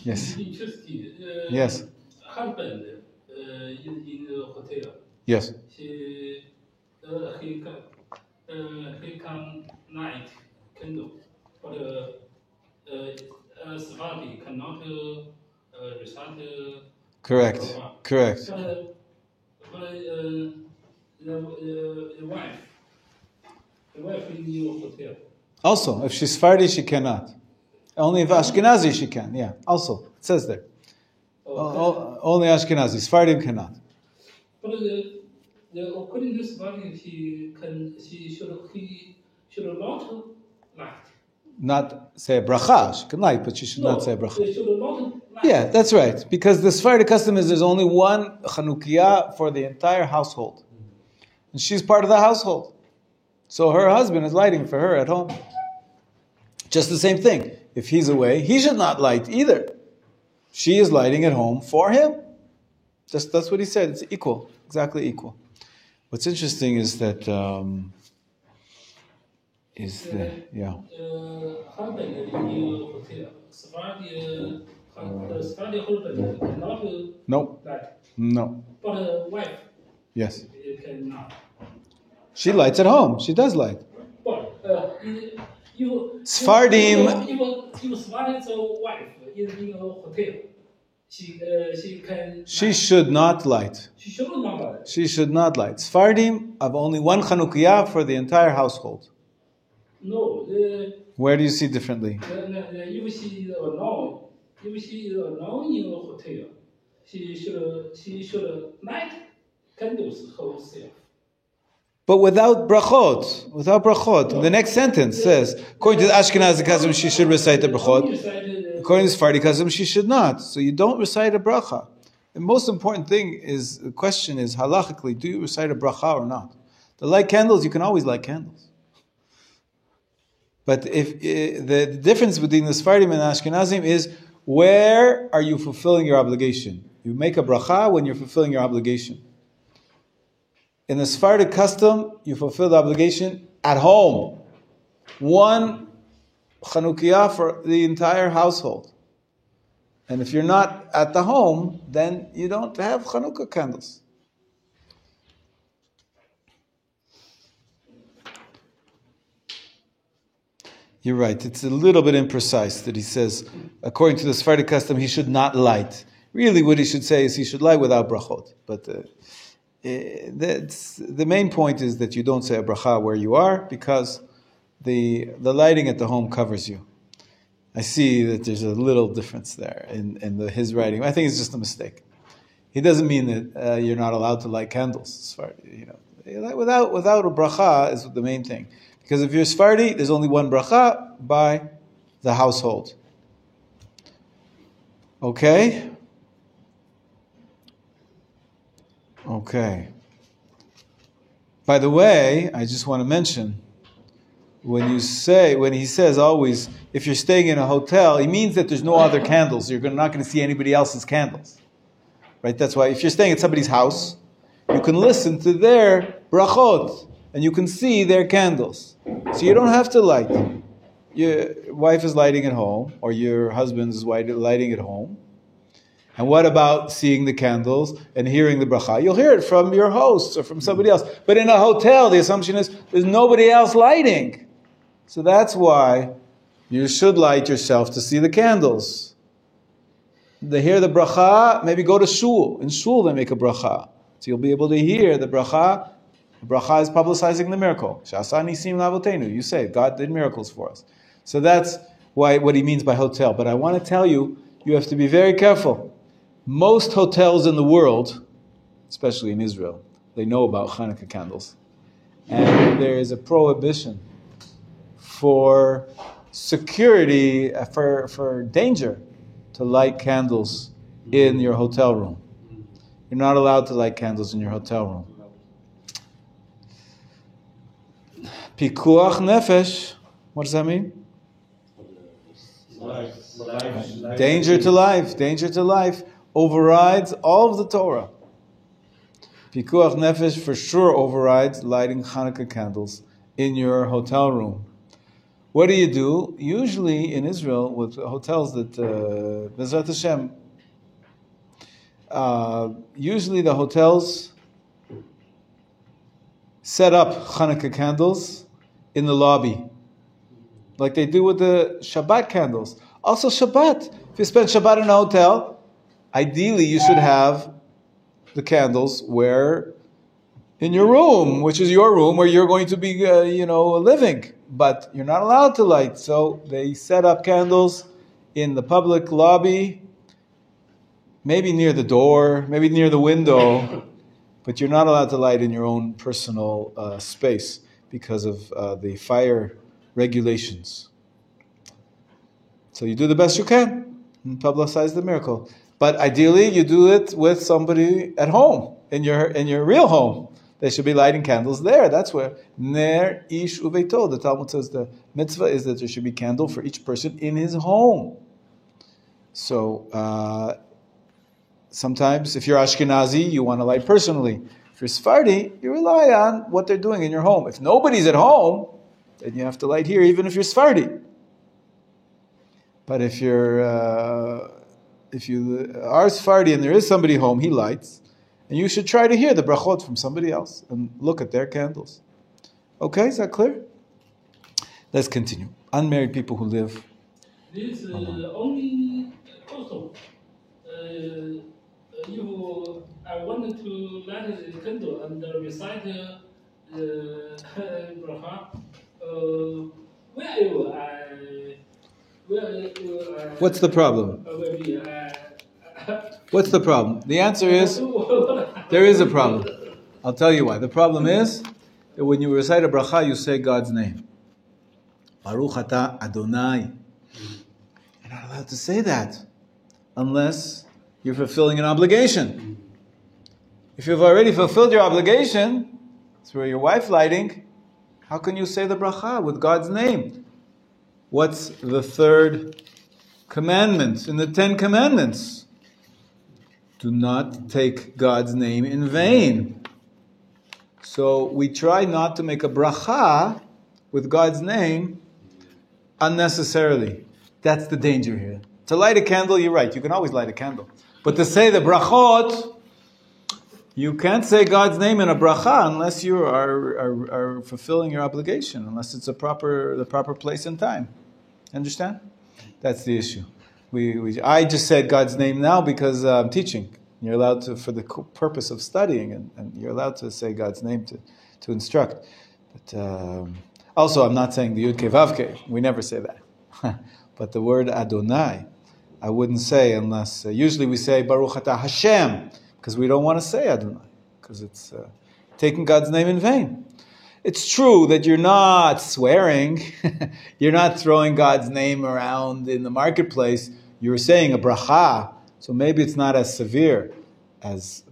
S1: Yes.
S7: Interesting.
S1: Yes.
S7: Husband in the hotel.
S1: Yes.
S7: He can light candle, but Sephardi
S1: Correct. Correct.
S7: But the wife in your hotel.
S1: Also, if she's Sephardi, she cannot. Only if Ashkenazi, she can. Yeah. Also, it says there. Only Ashkenazi. Sephardim cannot.
S7: But according to Sephardi, he should not light.
S1: Not say a bracha. She can light, but she should not say a bracha.
S7: They should not light.
S1: Yeah, that's right. Because the Sephardi custom is there's only one Chanukiah for the entire household. And she's part of the household. So her husband is lighting for her at home. Just the same thing. If he's away, he should not light either. She is lighting at home for him. Just that's what he said. It's equal. Exactly equal. What's interesting is that
S7: Husband in your hotel. Sephardi husband cannot
S1: No.
S7: light.
S1: No.
S7: But wife
S1: Yes.
S7: cannot.
S1: She lights at home. She does light.
S7: But
S1: Sephardim-
S7: if Sephardi's wife in a hotel, she can.
S1: She should not light.
S7: She should not light.
S1: She should not light. Sephardim have only one Chanukiah for the entire household.
S7: No,
S1: Where do you see differently?
S7: if she is alone, in a hotel, she should light candles herself.
S1: But without brachot. Without brachot. The next sentence says, according to the Ashkenazi custom, she should recite the brachot. According to Sephardi custom, she should not. So you don't recite a bracha. The most important thing is, the question is, halachically, do you recite a bracha or not? To light candles, you can always light candles. But if the difference between the Sephardim and the Ashkenazim is, where are you fulfilling your obligation? You make a bracha when you're fulfilling your obligation. In the Sephardic custom, you fulfill the obligation at home. One Chanukiah for the entire household. And if you're not at the home, then you don't have Chanukah candles. You're right. It's a little bit imprecise that he says, according to the Sephardic custom, he should not light. Really, what he should say is he should light without brachot. But the main point is that you don't say a bracha where you are, because the lighting at the home covers you. I see that there's a little difference there in his writing. I think it's just a mistake. He doesn't mean that you're not allowed to light candles. Sephardi, without a bracha is the main thing. Because if you're Sephardi, there's only one bracha by the household. Okay? Okay. By the way, I just want to mention, when he says always, if you're staying in a hotel, he means that there's no other candles. You're not going to see anybody else's candles. Right? That's why if you're staying at somebody's house, you can listen to their brachot, and you can see their candles. So you don't have to light. Your wife is lighting at home, or your husband is lighting at home. And what about seeing the candles and hearing the bracha? You'll hear it from your hosts or from somebody else. But in a hotel, the assumption is there's nobody else lighting. So that's why you should light yourself to see the candles. They hear the bracha, maybe go to shul. In shul they make a bracha. So you'll be able to hear the bracha. The bracha is publicizing the miracle. Sha'asa nisim l'avotenu. You say, God did miracles for us. So that's what he means by hotel. But I want to tell you, you have to be very careful. Most hotels in the world, especially in Israel, they know about Hanukkah candles. And there is a prohibition for security, for danger, to light candles in your hotel room. You're not allowed to light candles in your hotel room. Pikuach nefesh, what does that mean? Danger to life overrides all of the Torah. Pikuach nefesh for sure overrides lighting Hanukkah candles in your hotel room. What do? Usually in Israel, with hotels that, Bezrat Hashem, usually the hotels set up Hanukkah candles in the lobby, like they do with the Shabbat candles. Also Shabbat, if you spend Shabbat in a hotel, Ideally, you should have the candles where in your room, which is your room where you're going to be, living. But you're not allowed to light. So they set up candles in the public lobby, maybe near the door, maybe near the window, but you're not allowed to light in your own personal space because of the fire regulations. So you do the best you can and publicize the miracle. But ideally, you do it with somebody at home, in your real home. They should be lighting candles there. That's where Ner Ish Uveito. The Talmud says the mitzvah is that there should be candle for each person in his home. So sometimes, if you're Ashkenazi, you want to light personally. If you're Sephardi, you rely on what they're doing in your home. If nobody's at home, then you have to light here, even if you're Sephardi. But if you are Sephardi and there is somebody home, he lights. And you should try to hear the brachot from somebody else and look at their candles. Okay, is that clear? Let's continue. Unmarried people who live.
S7: This only also, I wanted to light the candle and recite bracha.
S1: What's the problem? What's the problem? The answer is, there is a problem. I'll tell you why. The problem is that when you recite a bracha, you say God's name. Baruch atah Adonai. You're not allowed to say that unless you're fulfilling an obligation. If you've already fulfilled your obligation through your wife lighting, how can you say the bracha with God's name? What's the third commandment in the 10 commandments? Do not take God's name in vain. So we try not to make a bracha with God's name unnecessarily. That's the danger here. To light a candle, you're right, you can always light a candle. But to say the brachot, you can't say God's name in a bracha unless you are fulfilling your obligation, unless it's the proper place and time. Understand? That's the issue. I just said God's name now because I'm teaching. You're allowed to, for the purpose of studying, and you're allowed to say God's name to instruct. But also, I'm not saying the Yud Kei Vav Kei. We never say that. But the word Adonai, I wouldn't say unless, usually we say Baruch Atah Hashem, because we don't want to say Adonai, because it's taking God's name in vain. It's true that you're not swearing, you're not throwing God's name around in the marketplace, you're saying a bracha, so maybe it's not as severe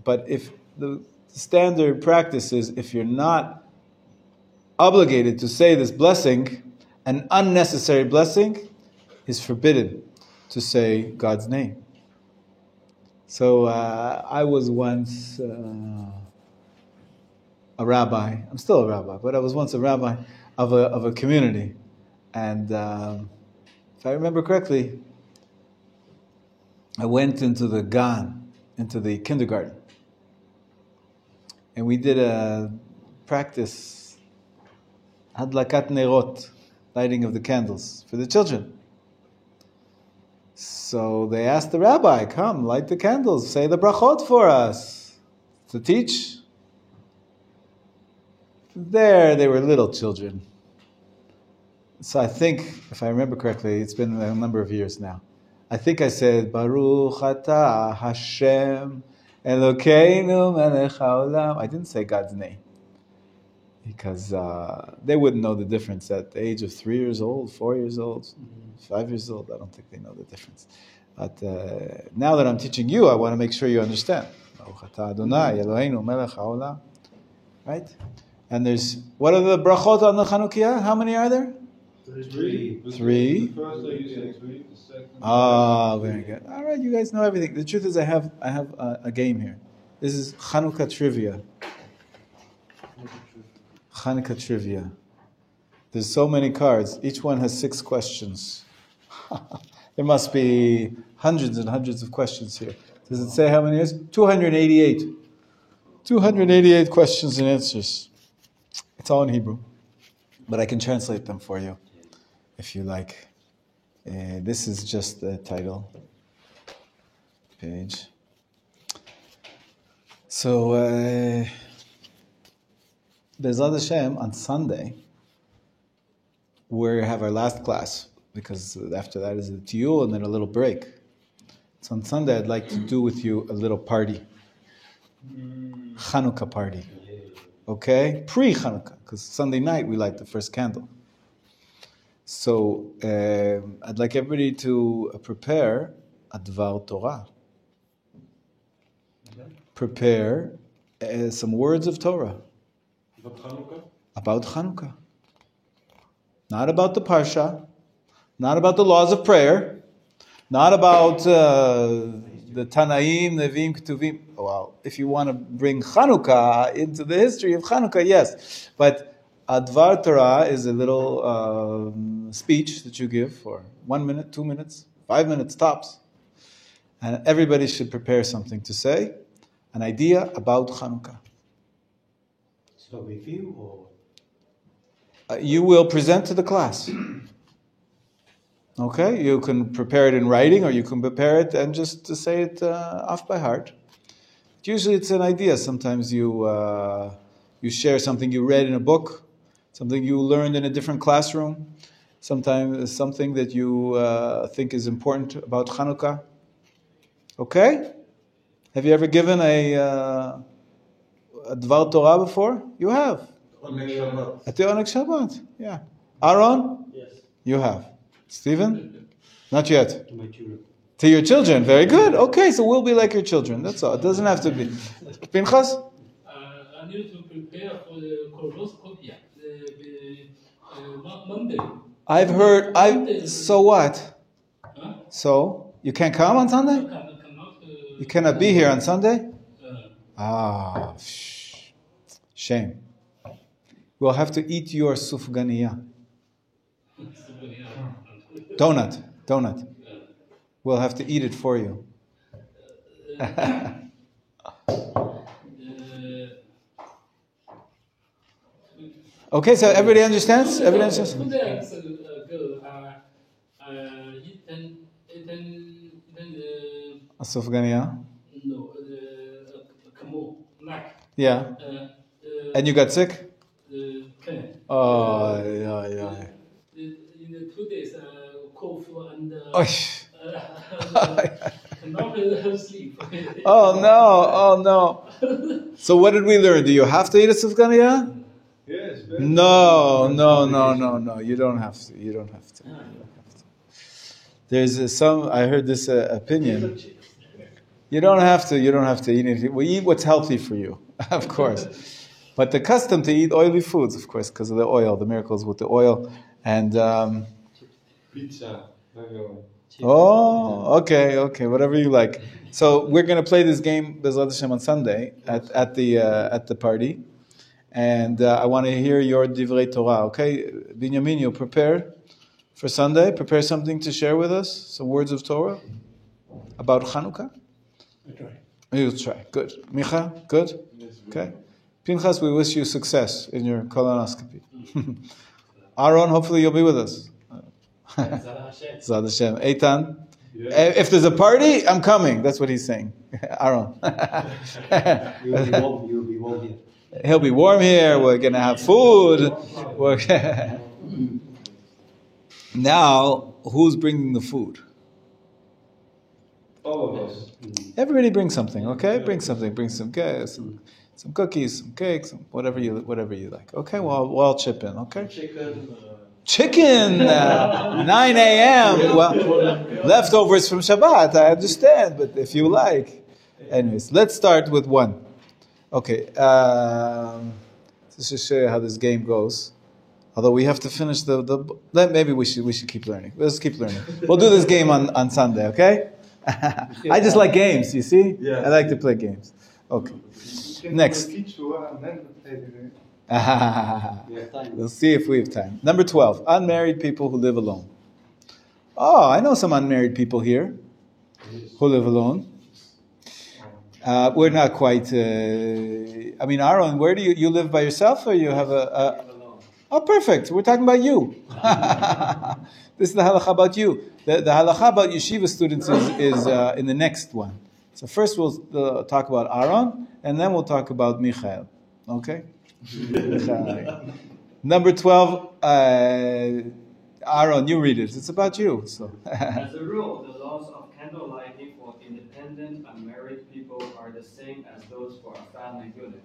S1: but if the standard practice is, if you're not obligated to say this blessing, an unnecessary blessing is forbidden to say God's name. So I was once a rabbi. I'm still a rabbi, but I was once a rabbi of a community, and if I remember correctly, I went into the gan, into the kindergarten, and we did a practice, hadlakat nerot, lighting of the candles for the children. So they asked the rabbi, come, light the candles, say the brachot for us, to teach. There, they were little children. So I think, if I remember correctly, it's been a number of years now. I think I said, Baruch atah Hashem Elokeinu melech haolam. I didn't say God's name, because they wouldn't know the difference at the age of 3 years old, 4 years old, 5 years old. I don't think they know the difference. But now that I'm teaching you, I want to make sure you understand. Baruch atah Adonai Eloheinu melech haolam. Right? And there's, what are the brachot on the Chanukiah? How many are there?
S2: 3.
S1: 3.
S2: The first day you say 3, the second.
S1: Ah, very good. All right, you guys know everything. The truth is, I have a game here. This is Chanukah trivia. Chanukah trivia. There's so many cards. Each one has 6 questions. There must be hundreds and hundreds of questions here. Does it say how many years? 288. 288 questions and answers. It's all in Hebrew, but I can translate them for you if you like. This is just the title page. So, Be'ezrat Hashem, on Sunday, we have our last class, because after that is the tiyul and then a little break. So on Sunday, I'd like to do with you a little party. Chanukah party. Okay? Pre-Chanukah, because Sunday night we light the first candle. So, I'd like everybody to prepare a Dvar Torah. Prepare some words of Torah. About Chanukah. Not about the Parsha. Not about the laws of prayer. Not about the Tanaim, Nevi'im, Ketuvim. Well, if you want to bring Chanukah into the history of Chanukah, yes. But Dvar Torah is a little speech that you give for 1 minute, 2 minutes, 5 minutes tops. And everybody should prepare something to say, an idea about Chanukah.
S3: So with you or?
S1: You will present to the class. Okay? You can prepare it in writing, or you can prepare it and just to say it off by heart. Usually it's an idea. Sometimes you share something you read in a book, something you learned in a different classroom, sometimes something that you think is important about Chanukah. Okay? Have you ever given a Dvar Torah before? You have. At the Oneg Shabbat. Yeah. Aaron?
S5: Yes.
S1: You have. Stephen? Not yet.
S3: To my children.
S1: To your children. Very good. Okay, so we'll be like your children. That's all. It doesn't have to be. Pinchas?
S7: I need to prepare for the colonoscopy Monday.
S1: I've heard. So what?
S7: Huh?
S1: So you can't come on Sunday?
S7: Cannot,
S1: You cannot be here on Sunday? Shame. We'll have to eat your sufganiya. Donut. We'll have to eat it for you. Okay, so everybody understands? Everybody understands?
S7: 2 days ago,
S1: A sufganiya?
S7: no, camel, black.
S1: Yeah. And you got sick?
S7: Can.
S1: Oh, yeah.
S7: In the 2 days, cough and cannot sleep.
S1: Oh no. So what did we learn? Do you have to eat a sufganiya?
S2: Yes.
S1: No. You don't have to. There's I heard this opinion. You don't have to eat anything. We eat what's healthy for you, of course. But the custom to eat oily foods, of course, because of the oil, the miracles with the oil. And
S2: Pizza.
S1: oh, okay, whatever you like. So we're going to play this game, Be'ezrat Hashem, on Sunday at the party. And I want to hear your Divrei Torah, okay? Binyamin, you'll prepare for Sunday. Prepare something to share with us, some words of Torah about Chanukah.
S5: I try.
S1: You'll try. Good. Micha, good? Okay. Pinchas, we wish you success in your colonoscopy. Aaron, hopefully you'll be with us. Zad Hashem. Eitan, if there's a party, I'm coming. That's what he's saying. Aaron.
S3: You'll be warm here.
S1: He'll be warm here. We're going to have food. Now, who's bringing the food?
S2: All of us.
S1: Everybody bring something, okay? Bring something. Bring some cookies, some cakes, whatever you like. Okay, well, we'll all chip in, okay? Chicken! 9 a.m. Well, leftovers from Shabbat, I understand, but if you like. Anyways, let's start with one. Okay, let's just show you how this game goes. Although we have to finish maybe we should keep learning. Let's keep learning. We'll do this game on Sunday, okay? I just like games, you see?
S2: Yeah.
S1: I like to play games. Okay. Next. We'll see if we have time. Number 12, unmarried people who live alone. Oh, I know some unmarried people here who live alone. We're not quite... Aaron, where do you live by yourself, or you have a... Oh, perfect. We're talking about you. This is the halakha about you. The halakha about yeshiva students is in the next one. So first we'll talk about Aaron, and then we'll talk about Michael. Okay? Number 12, Aaron, you read it. It's about you. So.
S6: As a rule, the laws of candle lighting for independent unmarried people are the same as those for a family unit.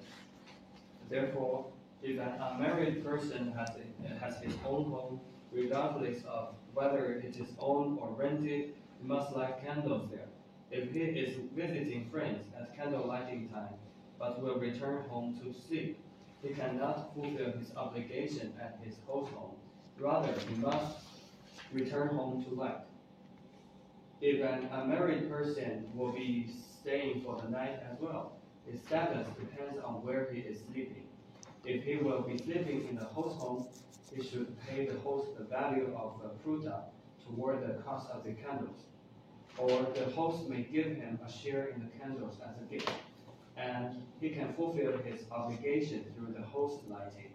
S6: Therefore, if an unmarried person has his own home, regardless of whether it is owned or rented, he must light candles there. If he is visiting friends at candle lighting time, but will return home to sleep, he cannot fulfill his obligation at his host home. Rather, he must return home to light. If an unmarried person will be staying for the night as well, his status depends on where he is sleeping. If he will be sleeping in the host home, he should pay the host the value of the pruta toward the cost of the candles. Or the host may give him a share in the candles as a gift, and he can fulfill his obligation through the host lighting.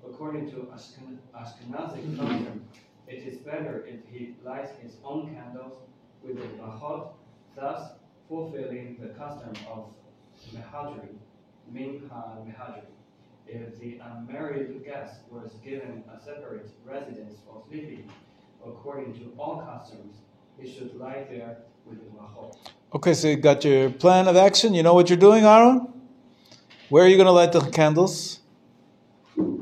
S6: According to Ashkenazic custom, it is better if he lights his own candles with the brachot, thus fulfilling the custom of mehadrin, minha mehadrin. If the unmarried guest was given a separate residence for sleeping, according to all customs, he should lie there with the brachot.
S1: Okay, so you got your plan of action. You know what you're doing, Aaron? Where are you going to light the candles?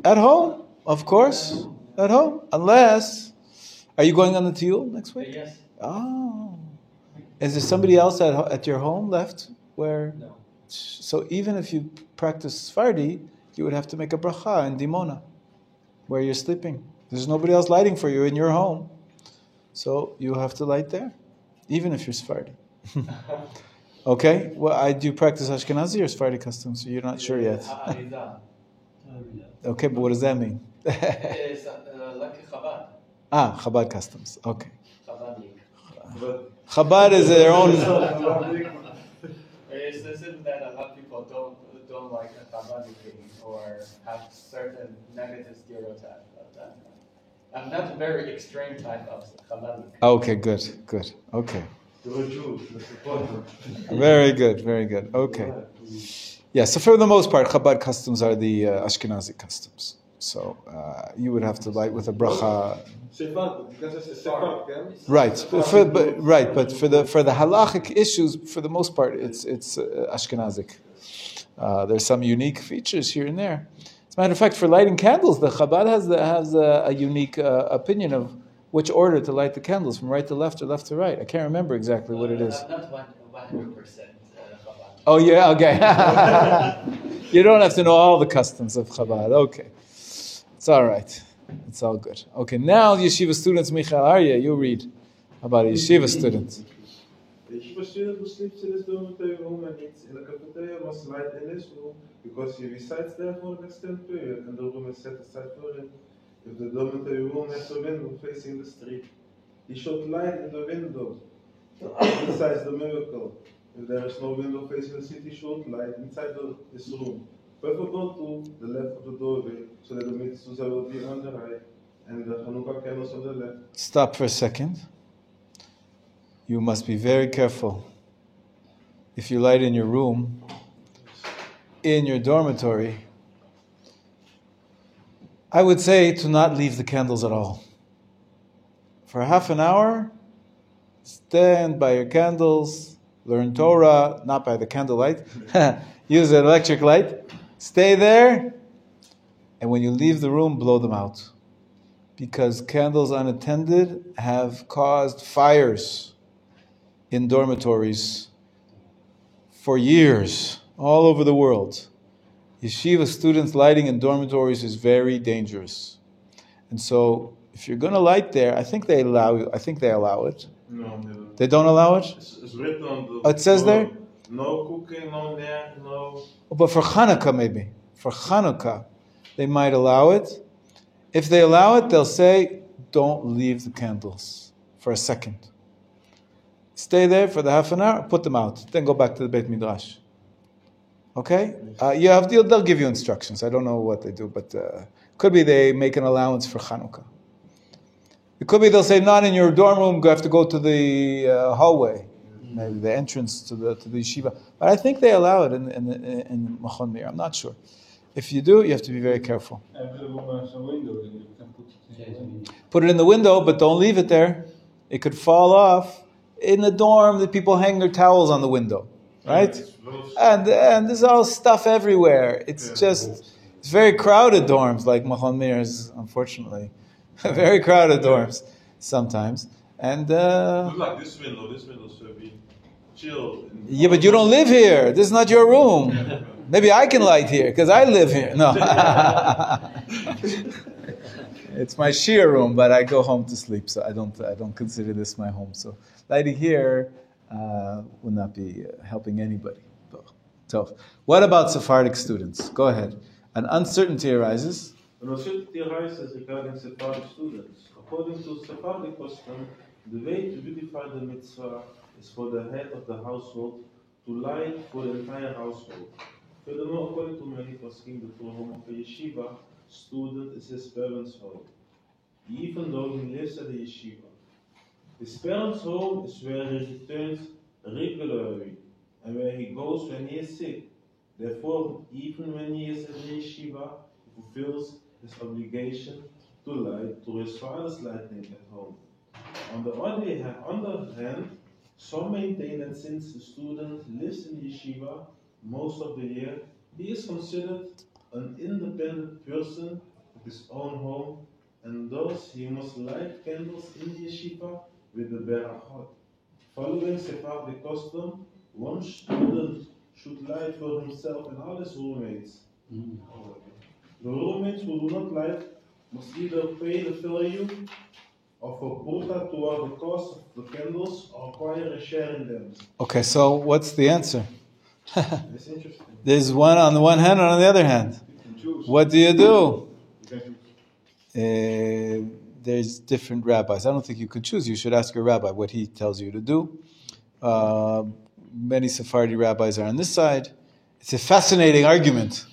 S1: At home, of course. At home. Unless, are you going on the Tiyul next week?
S6: Yes.
S1: Oh. Is there somebody else at your home left? Where?
S6: No.
S1: So even if you practice Sephardi, you would have to make a bracha in Dimona, where you're sleeping. There's nobody else lighting for you in your home. So you have to light there, even if you're Sephardi. Okay? Well, do you practice Ashkenazi or Sephardi customs? So you're not sure yet. Okay, but what does that mean?
S6: It's like Chabad.
S1: Chabad customs. Okay.
S6: Chabad.
S1: Chabad is their own.
S6: It's just that a lot of people don't like the Chabadic thing or have certain negative stereotypes of that. I'm not a very extreme type of Chabadic.
S1: Okay, good. Okay. Very good. Okay. Yeah, so for the most part, Chabad customs are the Ashkenazi customs. So you would have to light with a bracha. Right, but for the halachic issues, for the most part, it's Ashkenazic. There's some unique features here and there. As a matter of fact, for lighting candles, the Chabad has a unique opinion of which order to light the candles, from right to left or left to right. I can't remember exactly what it is.
S6: Not 100% Chabad.
S1: Oh yeah, okay. You don't have to know all the customs of Chabad. Okay, it's all right. It's all good. Okay, now yeshiva students, Michael Arya, you read about a yeshiva student.
S2: The yeshiva student who sleeps in his dormitory room and eats in the cafeteria must light in his room because he resides there for an extended period and the room is set aside for him. If the dormitory room has a window facing the street, he should light in the window. Besides the miracle, if there is no window facing the city, he should light inside his room. Preferable to the left of the doorway, so that the mitzvah will be on the right and the Hanukkah candles on the left.
S1: Stop for a second. You must be very careful. If you light in your room, in your dormitory, I would say to not leave the candles at all. For half an hour, stand by your candles, learn Torah, not by the candlelight, use an electric light, stay there, and when you leave the room, blow them out. Because candles unattended have caused fires in dormitories for years, all over the world. Yeshiva students lighting in dormitories is very dangerous. And so, if you're going to light there, I think they allow it.
S2: No,
S1: They don't allow it?
S2: It's written on
S1: Oh, it says there?
S2: No cooking, no nair, no.
S1: But for Hanukkah, maybe. For Hanukkah, they might allow it. If they allow it, they'll say, don't leave the candles for a second. Stay there for the half an hour, put them out. Then go back to the Beit Midrash. Okay? They'll give you instructions. I don't know what they do, but could be they make an allowance for Hanukkah. It could be they'll say, not in your dorm room, you have to go to the hallway. maybe the entrance to the yeshiva. But I think they allow it in Machon Meir. I'm not sure. If you do, you have to be very careful.
S2: Every room has a window, and you can put it in the window.
S1: Put it in the window, but don't leave it there. It could fall off. In the dorm, the people hang their towels on the window, right? And there's all stuff everywhere. It's very crowded dorms, like Machon Meir's, unfortunately. Very crowded dorms sometimes. And
S4: Look like this window should be chill.
S1: yeah, but you don't live here. This is not your room. Maybe I can light here because I live here. No. It's my shir room, but I go home to sleep, so I don't consider this my home. So lighting here will not be helping anybody. So, what about Sephardic students? Go ahead. An uncertainty arises.
S4: An uncertainty arises regarding Sephardic students. According to Sephardic custom, the way to beautify the mitzvah is for the head of the household to light for the entire household. Furthermore, according to many poskim, the true home of a yeshiva student is his parents' home, even though he lives at the yeshiva. His parents' home is where he returns regularly and where he goes when he is sick. Therefore, even when he is at the yeshiva, he fulfills his obligation to light to his father's lighting at home. On the other hand, some maintain that since the student lives in the yeshiva most of the year, he is considered an independent person with his own home, and thus he must light candles in the yeshiva with the berachot. Following Sephardic custom, one student should light for himself and all his roommates. The roommates who do not light must either pay the value of a pruta toward the cost of the candles or acquire a share in them.
S1: Okay, so what's the answer?
S4: It's interesting.
S1: There's one on the one hand and on the other hand. What do you do? There's different rabbis. I don't think you could choose. You should ask your rabbi what he tells you to do. Many Sephardi rabbis are on this side. It's a fascinating argument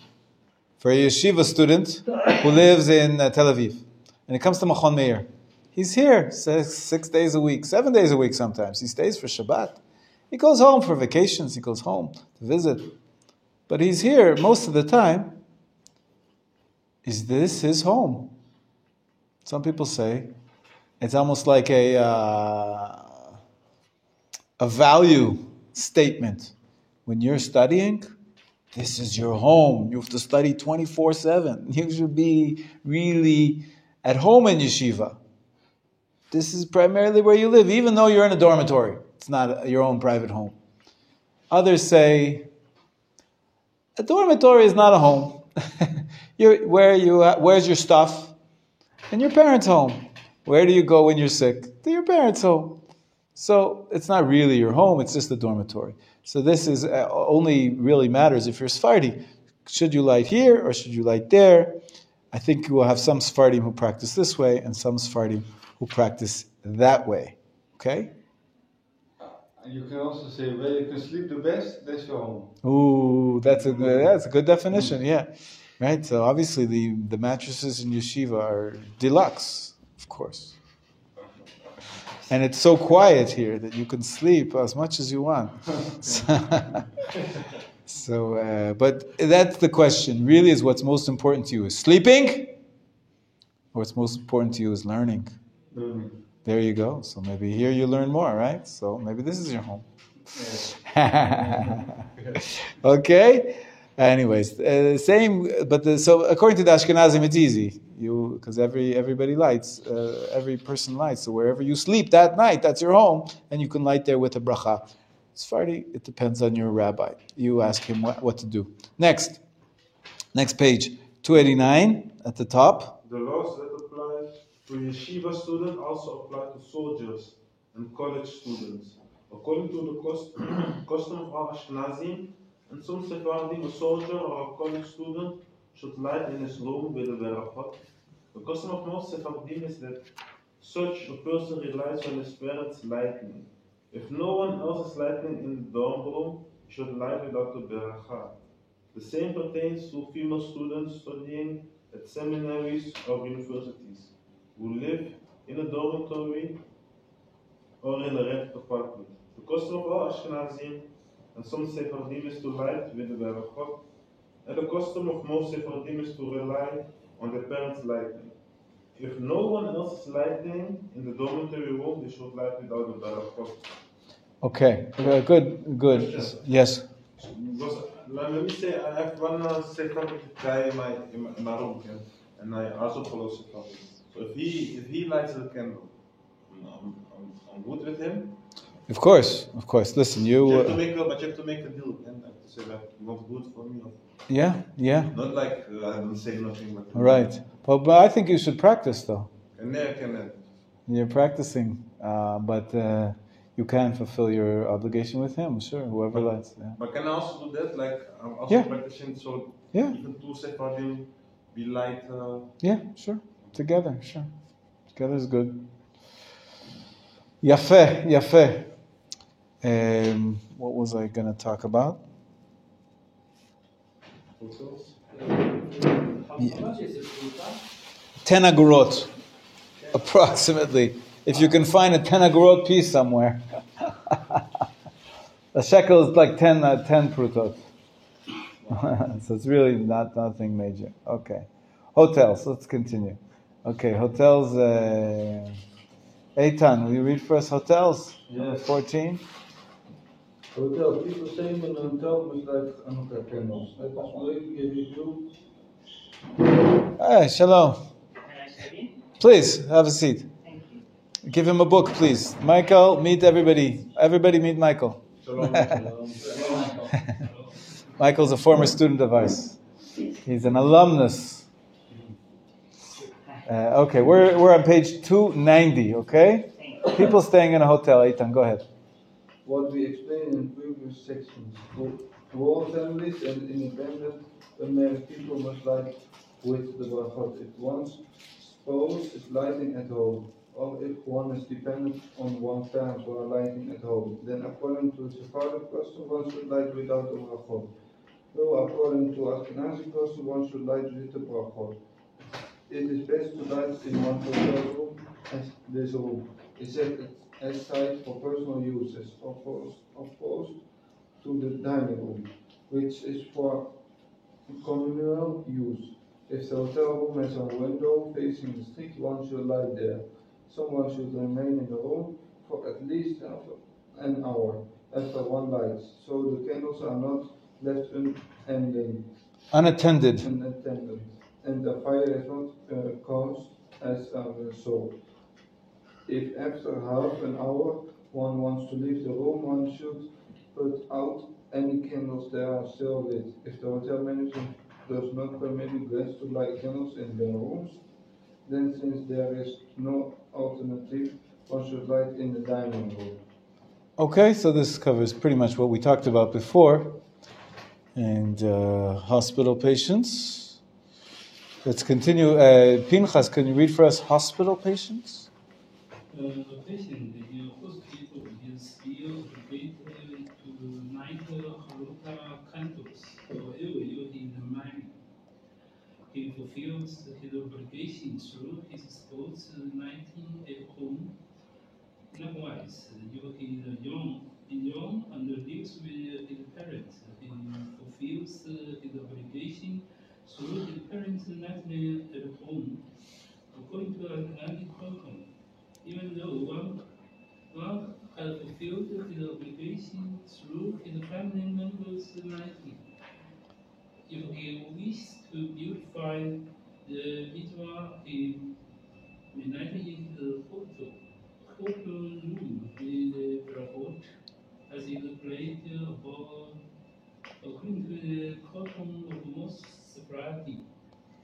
S1: for a yeshiva student who lives in Tel Aviv. And it comes to Machon Meir. He's here 6 days a week, 7 days a week sometimes. He stays for Shabbat. He goes home for vacations. He goes home to visit. But he's here most of the time. Is this his home? Some people say it's almost like a value statement. When you're studying, this is your home. You have to study 24/7. You should be really at home in yeshiva. This is primarily where you live, even though you're in a dormitory. It's not your own private home. Others say a dormitory is not a home. Where's your stuff? In your parents' home. Where do you go when you're sick? To your parents' home. So it's not really your home, it's just a dormitory. So this is only really matters if you're Sephardi. Should you light here or should you light there? I think you will have some Sephardim who practice this way and some Sephardim who practice that way. Okay?
S2: And you can also say where you can sleep the best, that's your home.
S1: Ooh, that's a good definition, yeah. Right? So obviously the mattresses in yeshiva are deluxe, of course. And it's so quiet here that you can sleep as much as you want. But that's the question. Really, is what's most important to you is sleeping, or what's most important to you is learning?
S2: Learning.
S1: There you go. So maybe here you learn more, right? So maybe this is your home. Okay. Anyways, same. But so according to the Ashkenazim, it's easy. Because everybody lights, every person lights. So wherever you sleep that night, that's your home, and you can light there with a bracha. Sephardi, it depends on your rabbi. You ask him what to do. Next page, 289 at the top.
S4: The laws that apply to yeshiva students also apply to soldiers and college students. According to the custom of all Ashkenazim, and some Sephardim, a soldier or a college student should light in his room with a berachot. The custom of most Sephardim is that such a person relies on his parents' lighting. If no one else is lighting in the dorm room, he should light without the beracha. The same pertains to female students studying at seminaries or universities who live in a dormitory or in a rented apartment. The custom of all Ashkenazim and some Sephardim is to light with the Berachot, and the custom of most Sephardim is to rely on their parents' lighting. If no one else is lighting in the dormitory room, they should light without the Berachot.
S1: Okay, good.
S4: Question.
S1: Yes.
S4: Because, let me say, I have one Sephardic guy in my room, okay? And I also follow Sephardim. So if he lights the candle, I'm good with him.
S1: Of course. Listen,
S4: But you have to make a deal, and I have to say that you want to do it for me.
S1: Yeah.
S4: Not like I don't say nothing. But
S1: Right. But I think you should practice, though.
S4: And there I can.
S1: You're practicing, but you can fulfill your obligation with him. Sure, whoever lights. Yeah.
S4: But can I also do that? Like I'm also practicing, so
S1: Yeah.
S4: even two Sephardim, we light.
S1: Yeah, sure. Together, sure. Together is good. Yafe. What was I going to talk about?
S6: How much is it, Pruta?
S1: 10 agorot, approximately. If you can find a 10 agorot piece somewhere. A shekel is like 10 prutot. So it's really nothing major. Okay. Hotels, let's continue. Okay, hotels. Eitan, will you read for us hotels?
S2: Yes.
S1: 14.
S2: Hotel. People saying in a hotel must light Hanukkah candles. Let us give you.
S1: Hey, shalom. Please, have a seat.
S8: Thank you.
S1: Give him a book, please. Michael, meet everybody. Everybody meet Michael. Michael's a former student of ours. He's an alumnus. Okay, we're on page 290, okay? People staying in a hotel. Eitan, go ahead.
S2: What we explained in previous sections. To all families and independent married people must light with the brachot. If one's spouse is lighting at home, or if one is dependent on one's parents who are lighting at home, then according to Sephardic custom, one should light without the brachot. Though according to Ashkenazi custom, one should light with the brachot. It is best to light in one hotel room as this room is set aside for personal uses, opposed to the dining room, which is for communal use. If the hotel room has a window facing the street, one should light there. Someone should remain in the room for at least an hour after one lights, so the candles are not left
S1: Unattended.
S2: and the fire is not caused as a result. If after half an hour one wants to leave the room, one should put out any candles that are still lit. If the hotel manager does not permit guests to light candles in their rooms, then since there is no alternative, one should light in the dining room.
S1: Okay, so this covers pretty much what we talked about before. And hospital patients. Let's continue. Pinchas, can you read for us hospital patients?
S7: The patient in hospital is still obligated to light Hanukkah candles wherever he remains. He fulfills his obligation through his spouse lighting at home. Likewise, if he is young and lives with his parents, he fulfills his obligation through his parents lighting at home. According to Atlantic Protocol, even though one has fulfilled his obligation through his family members' lighting, if he wishes to beautify the mitzvah, he may light in the photo room with the brachot, as illustrated above. According to the custom of most Sephardi,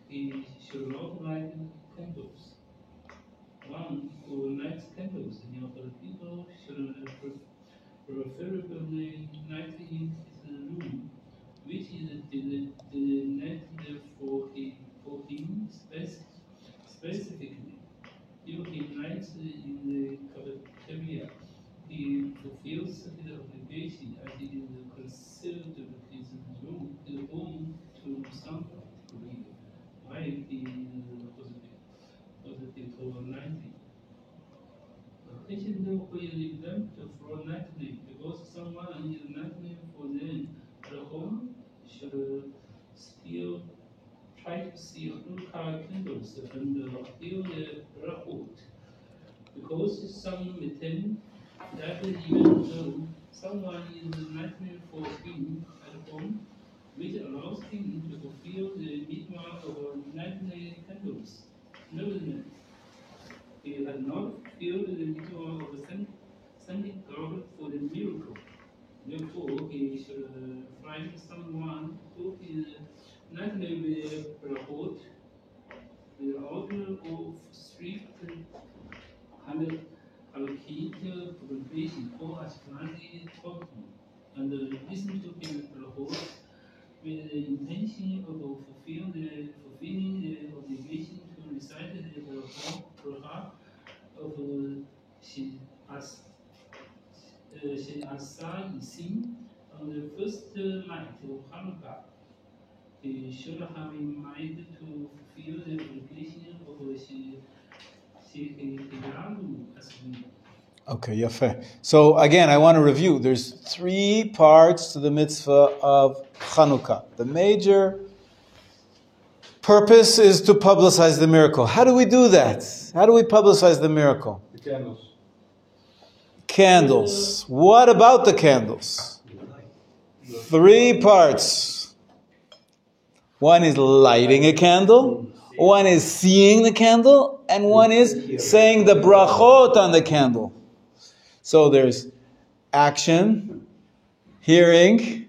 S7: he should not light candles. One who lights candles in other people should preferably light in his room, which is designated for him specifically. If he lights in the cafeteria, he fulfills his obligation as it is considered his home to some degree, while he is positive for lighting. patient will exempt from nightly because someone is nightly for them at home should still try to see Hanukkah candles and feel the brachot. Because some maintain that even though someone is nightly for him at home, which allows him to fulfill the mitzvah of nightly candles. Nevertheless, he had not fulfilled the ritual of sending God for the miracle. Therefore, he should find someone who is nightly with brachot, the order of strict allocate publication for Ashkenazi Talmud and listen to his brachot with the intention of fulfilling the obligation to recite the bracha of She'asa Yisim on the first night of Hanukkah. He should have in mind to fulfill the obligation of She'ehidanu as well.
S1: Okay, yafeh. So again, I want to review. There's 3 parts to the mitzvah of Chanukah. The major purpose is to publicize the miracle. How do we do that? How do we publicize the miracle?
S2: The candles.
S1: Candles. What about the candles? 3 parts. One is lighting a candle, one is seeing the candle, and one is saying the brachot on the candle. So there's action, hearing,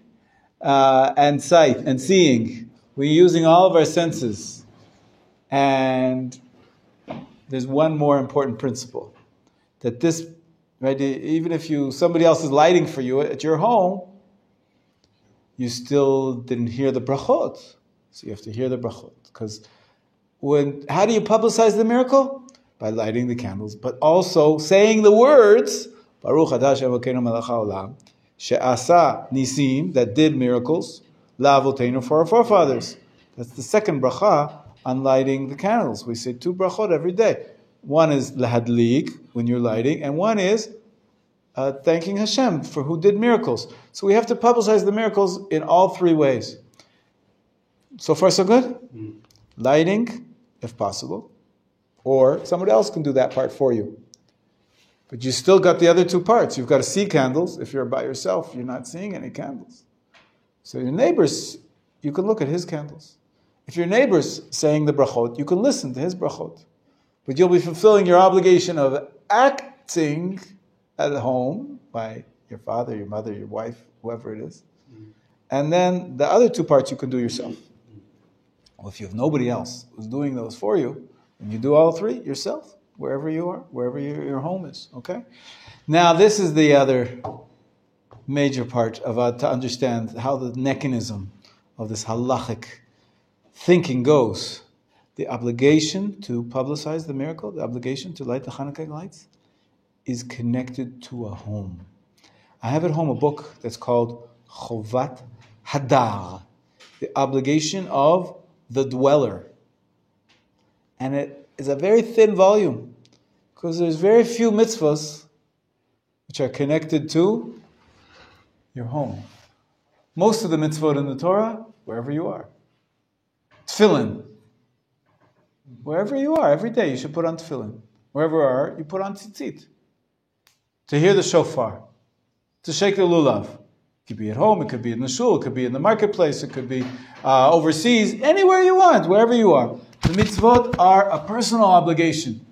S1: and sight, and seeing. We're using all of our senses. And there's one more important principle. That this, right, even if somebody else is lighting for you at your home, you still didn't hear the brachot. So you have to hear the brachot. Because how do you publicize the miracle? By lighting the candles, but also saying the words, Baruch Hadash Elokeinu melech haolam, she'asa nisim, that did miracles, la'avoteinu, for our forefathers. That's the second bracha on lighting the candles. We say 2 brachot every day. One is lahadlik, when you're lighting, and one is thanking Hashem for who did miracles. So we have to publicize the miracles in all 3 ways. So far, so good? Lighting, if possible. Or somebody else can do that part for you. But you still got the other 2 parts. You've got to see candles. If you're by yourself, you're not seeing any candles. So your neighbors, you can look at his candles. If your neighbor's saying the brachot, you can listen to his brachot. But you'll be fulfilling your obligation of acting at home by your father, your mother, your wife, whoever it is. And then the other 2 parts you can do yourself. Well, if you have nobody else who's doing those for you, then you do all 3 yourself, wherever you are, wherever your home is. Okay? Now, this is the other major part of to understand how the mechanism of this halachic thinking goes. The obligation to publicize the miracle, the obligation to light the Hanukkah lights, is connected to a home. I have at home a book that's called Chovat Hadar, the obligation of the dweller. And it is a very thin volume, because there's very few mitzvahs which are connected to your home. Most of the mitzvot in the Torah, wherever you are. Tefillin. Wherever you are, every day you should put on tefillin. Wherever you are, you put on tzitzit. To hear the shofar. To shake the lulav. It could be at home, it could be in the shul, it could be in the marketplace, it could be overseas, anywhere you want, wherever you are. The mitzvot are a personal obligation.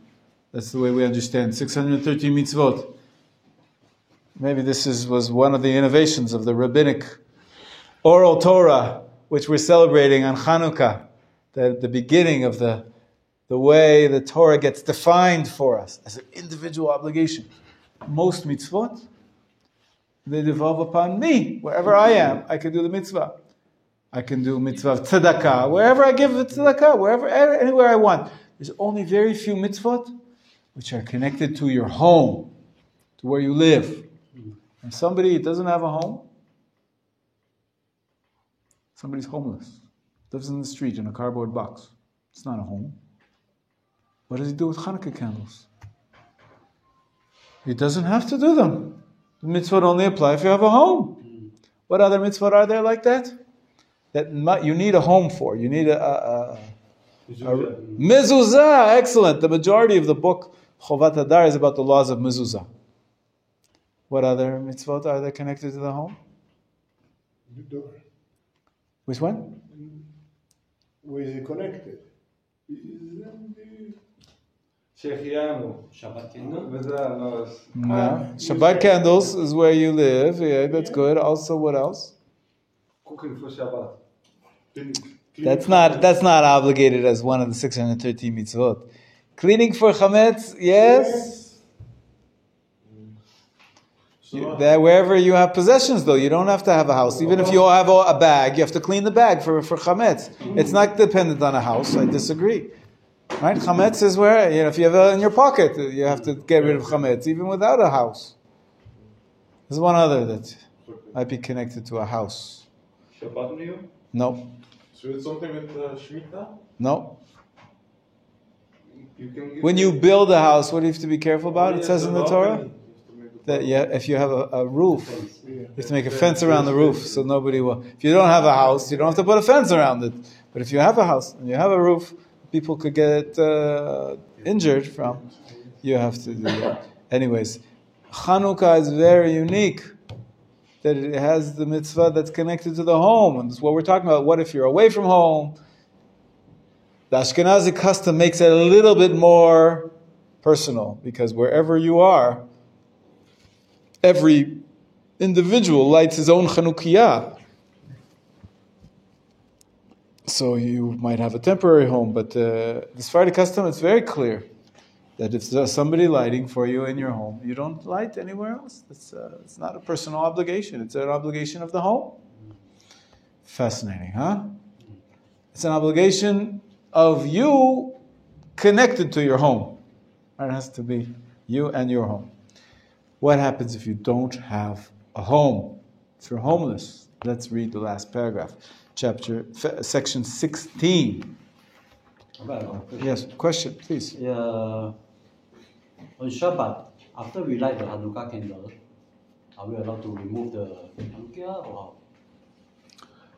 S1: That's the way we understand 613 mitzvot. Maybe this was one of the innovations of the rabbinic oral Torah, which we're celebrating on Chanukah, the beginning of the way the Torah gets defined for us as an individual obligation. Most mitzvot, they devolve upon me. Wherever I am, I can do the mitzvah. I can do mitzvah of tzedakah. Wherever I give tzedakah, anywhere I want. There's only very few mitzvot which are connected to your home, to where you live. And somebody doesn't have a home, somebody's homeless, lives in the street in a cardboard box. It's not a home. What does he do with Hanukkah candles? He doesn't have to do them. The mitzvot only apply if you have a home. What other mitzvot are there like that? That you need a home for. You need a mezuzah. Excellent. The majority of the book Chovat Hadar is about the laws of mezuzah. What other mitzvot are there connected to the home?
S5: The door.
S1: Which one?
S5: Where is it connected?
S2: Shechianu.
S3: Shabbat candle.
S1: No. Shabbat candles is where you live. Yeah, that's good. Also, what else?
S2: Cooking for Shabbat.
S1: That's not obligated as one of the 613 mitzvot. Cleaning for chametz, yes. Wherever you have possessions, though, you don't have to have a house. Even if you have a bag, you have to clean the bag for chametz. It's not dependent on a house. I disagree. Right? Chametz is where, if you have it in your pocket, you have to get rid of chametz, even without a house. There's one other that might be connected to a house.
S2: Shabbat meal?
S1: No.
S4: So it's something with Shemitah?
S1: No. When you build a house, what do you have to be careful about? It says in the Torah that if you have a roof, you have to make a fence around the roof so nobody will. If you don't have a house, you don't have to put a fence around it. But if you have a house and you have a roof, people could get injured from. You have to do that. Anyways, Chanukah is very unique. That it has the mitzvah that's connected to the home. And that's what we're talking about. What if you're away from home? The Ashkenazi custom makes it a little bit more personal, because wherever you are, every individual lights his own Chanukiah. So you might have a temporary home, but the Sephardi custom, it's very clear that if there's somebody lighting for you in your home, you don't light anywhere else. It's not a personal obligation. It's an obligation of the home. Fascinating, huh? It's an obligation of you connected to your home. It has to be you and your home. What happens if you don't have a home? If you're homeless, let's read the last paragraph. Section 16. Yes, question, please.
S3: On Shabbat, after we light the Hanukkah candle, are we allowed to remove the Hanukkah or how?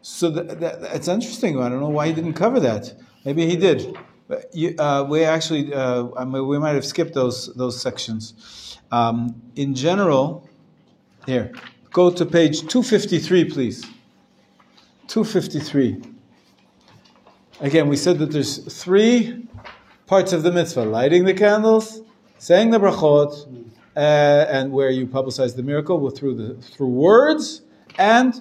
S1: So it's interesting. I don't know why he didn't cover that. Maybe he did. But we actually, we might have skipped those sections. In general, here, go to page 253, please. 253. Again, we said that there's 3 parts of the mitzvah: lighting the candles, saying the brachot, and where you publicize the miracle through words and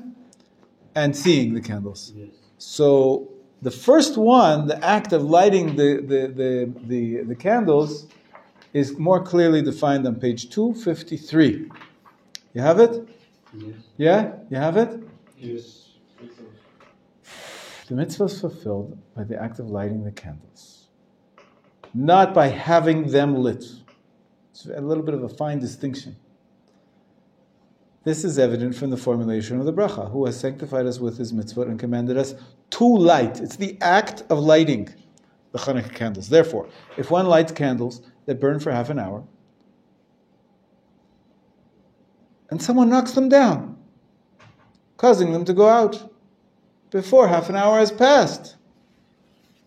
S1: seeing the candles. Yes. So the first one, the act of lighting the candles, is more clearly defined on page 253. You have it?
S3: Yes.
S1: Yeah? You have it?
S4: Yes.
S1: The mitzvah is fulfilled by the act of lighting the candles, not by having them lit. It's a little bit of a fine distinction. This is evident from the formulation of the bracha, who has sanctified us with his mitzvah and commanded us to light. It's the act of lighting the Hanukkah candles. Therefore, if one lights candles that burn for half an hour, and someone knocks them down, causing them to go out before half an hour has passed,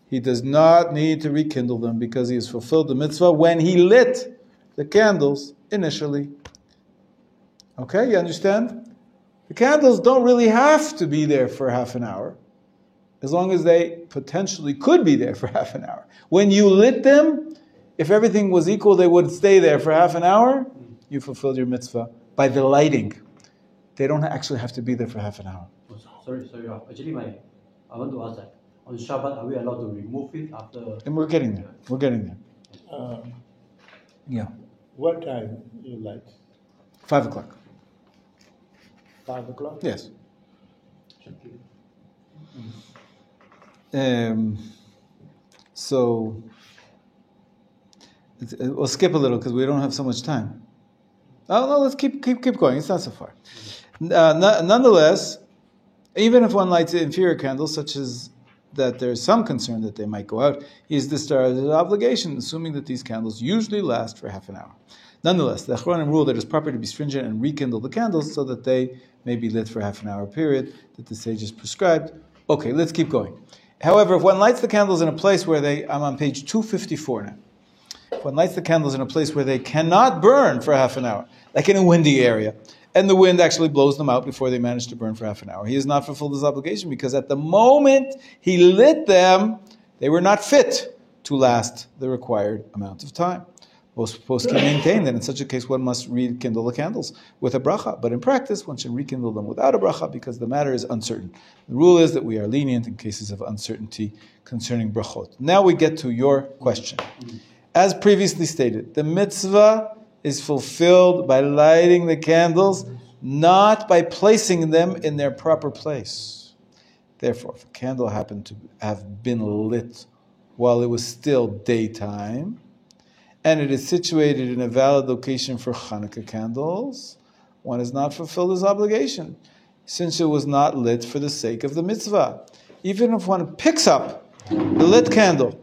S1: he does not need to rekindle them, because he has fulfilled the mitzvah when he lit the candles initially. Okay, you understand? The candles don't really have to be there for half an hour, as long as they potentially could be there for half an hour. When you lit them, if everything was equal, they would stay there for half an hour. You fulfilled your mitzvah by the lighting. They don't actually have to be there for half an hour.
S3: Sorry. Actually, I want to ask that. On Shabbat, are we allowed to remove it after?
S1: And we're getting there. Yeah.
S5: What time you light?
S1: 5 o'clock.
S5: 5 o'clock?
S1: Yes. So we'll skip a little because we don't have so much time. Oh no, let's keep going. It's not so far. Nonetheless, even if one lights inferior candles, such as that there's some concern that they might go out, he is discharged his obligation, assuming that these candles usually last for half an hour. Nonetheless, the Achronim rule that it's proper to be stringent and rekindle the candles so that they may be lit for half an hour period that the sages prescribed. Okay, let's keep going. However, if one lights the candles in a place where I'm on page 254 now. If one lights the candles in a place where they cannot burn for half an hour, like in a windy area, and the wind actually blows them out before they manage to burn for half an hour, he has not fulfilled his obligation because at the moment he lit them, they were not fit to last the required amount of time. Most poskim maintain that in such a case one must rekindle the candles with a bracha, but in practice one should rekindle them without a bracha because the matter is uncertain. The rule is that we are lenient in cases of uncertainty concerning brachot. Now we get to your question. As previously stated, the mitzvah is fulfilled by lighting the candles, not by placing them in their proper place. Therefore, if a candle happened to have been lit while it was still daytime, and it is situated in a valid location for Hanukkah candles, one has not fulfilled his obligation, since it was not lit for the sake of the mitzvah. Even if one picks up the lit candle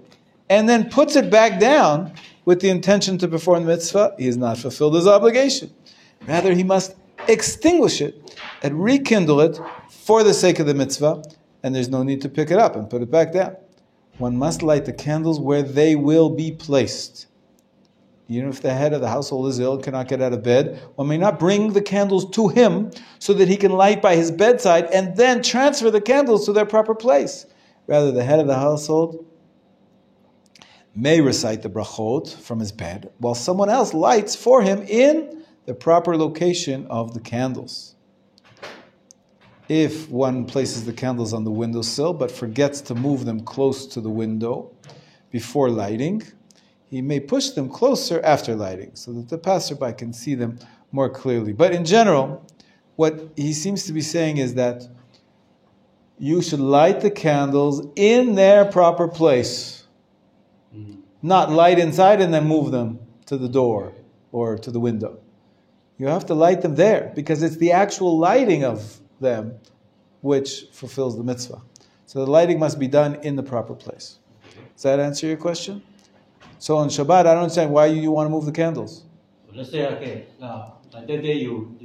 S1: and then puts it back down with the intention to perform the mitzvah, he has not fulfilled his obligation. Rather, he must extinguish it and rekindle it for the sake of the mitzvah, and there's no need to pick it up and put it back down. One must light the candles where they will be placed. Even if the head of the household is ill and cannot get out of bed, one may not bring the candles to him so that he can light by his bedside and then transfer the candles to their proper place. Rather, the head of the household may recite the brachot from his bed, while someone else lights for him in the proper location of the candles. If one places the candles on the windowsill but forgets to move them close to the window before lighting, he may push them closer after lighting so that the passerby can see them more clearly. But in general, what he seems to be saying is that you should light the candles in their proper place. Not light inside and then move them to the door or to the window. You have to light them there because it's the actual lighting of them which fulfills the mitzvah. So the lighting must be done in the proper place. Does that answer your question? So on Shabbat, I don't understand why you want to move the candles.
S3: Let's say, okay, like that day you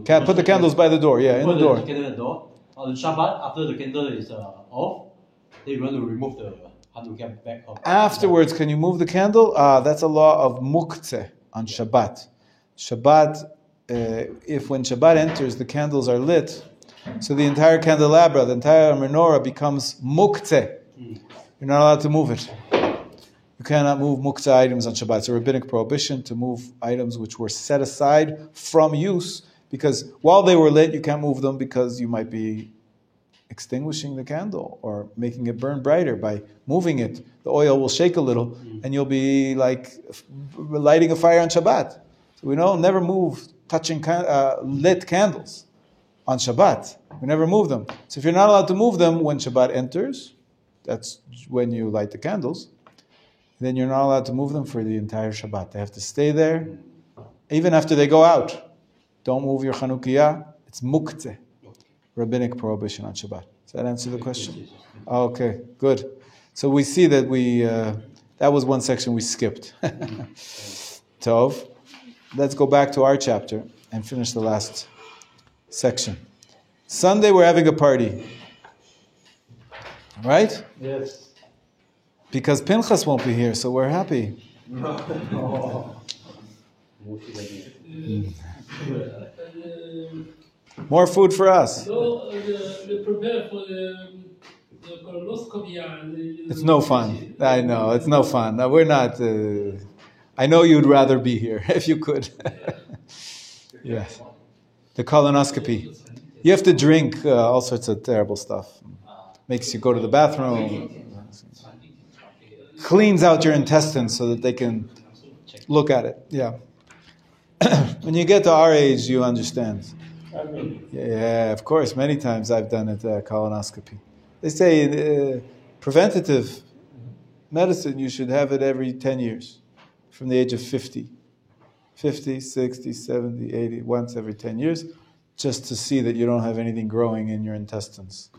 S1: Can't put the candles by the door, in the door.
S3: The candle in the door. On Shabbat, after the candle is off, then you want to remove the Hanukkah back off.
S1: Afterwards, can you move the candle? That's a law of muktzeh on Shabbat. Shabbat, if when Shabbat enters, the candles are lit, so the entire candelabra, the entire menorah becomes muktzeh. You're not allowed to move it. You cannot move muktzeh items on Shabbat. It's a rabbinic prohibition to move items which were set aside from use, because while they were lit, you can't move them because you might be extinguishing the candle or making it burn brighter by moving it. The oil will shake a little and you'll be like lighting a fire on Shabbat. So we don't never move touching lit candles on Shabbat. We never move them. So if you're not allowed to move them when Shabbat enters, that's when you light the candles, then you're not allowed to move them for the entire Shabbat. They have to stay there even after they go out. Don't move your Chanukiah. It's muktzeh. Rabbinic prohibition on Shabbat. Does that answer the question? Okay, good. So we see that that was one section we skipped. Tov. Let's go back to our chapter and finish the last section. Sunday we're having a party. Right?
S5: Yes.
S1: Because Pinchas won't be here, so we're happy. More food for us.
S7: So they prepare for the colonoscopy.
S1: It's no fun. I know, it's no fun. No, we're not... I know you'd rather be here, if you could. Yes. The colonoscopy. You have to drink all sorts of terrible stuff. Makes you go to the bathroom. Cleans out your intestines so that they can look at it. Yeah. When you get to our age, you understand. Yeah, of course. Many times I've done it, colonoscopy. They say preventative medicine, you should have it every 10 years from the age of 50. 50, 60, 70, 80, once every 10 years, just to see that you don't have anything growing in your intestines.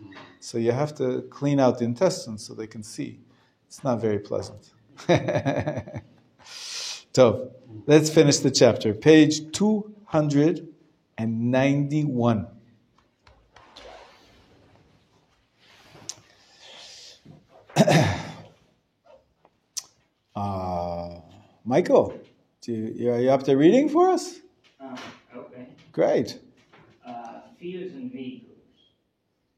S1: So you have to clean out the intestines so they can see. It's not very pleasant. Tov. Let's finish the chapter. Page 291. Michael, are you up to reading for us?
S8: Okay.
S1: Great.
S8: Fields and vehicles.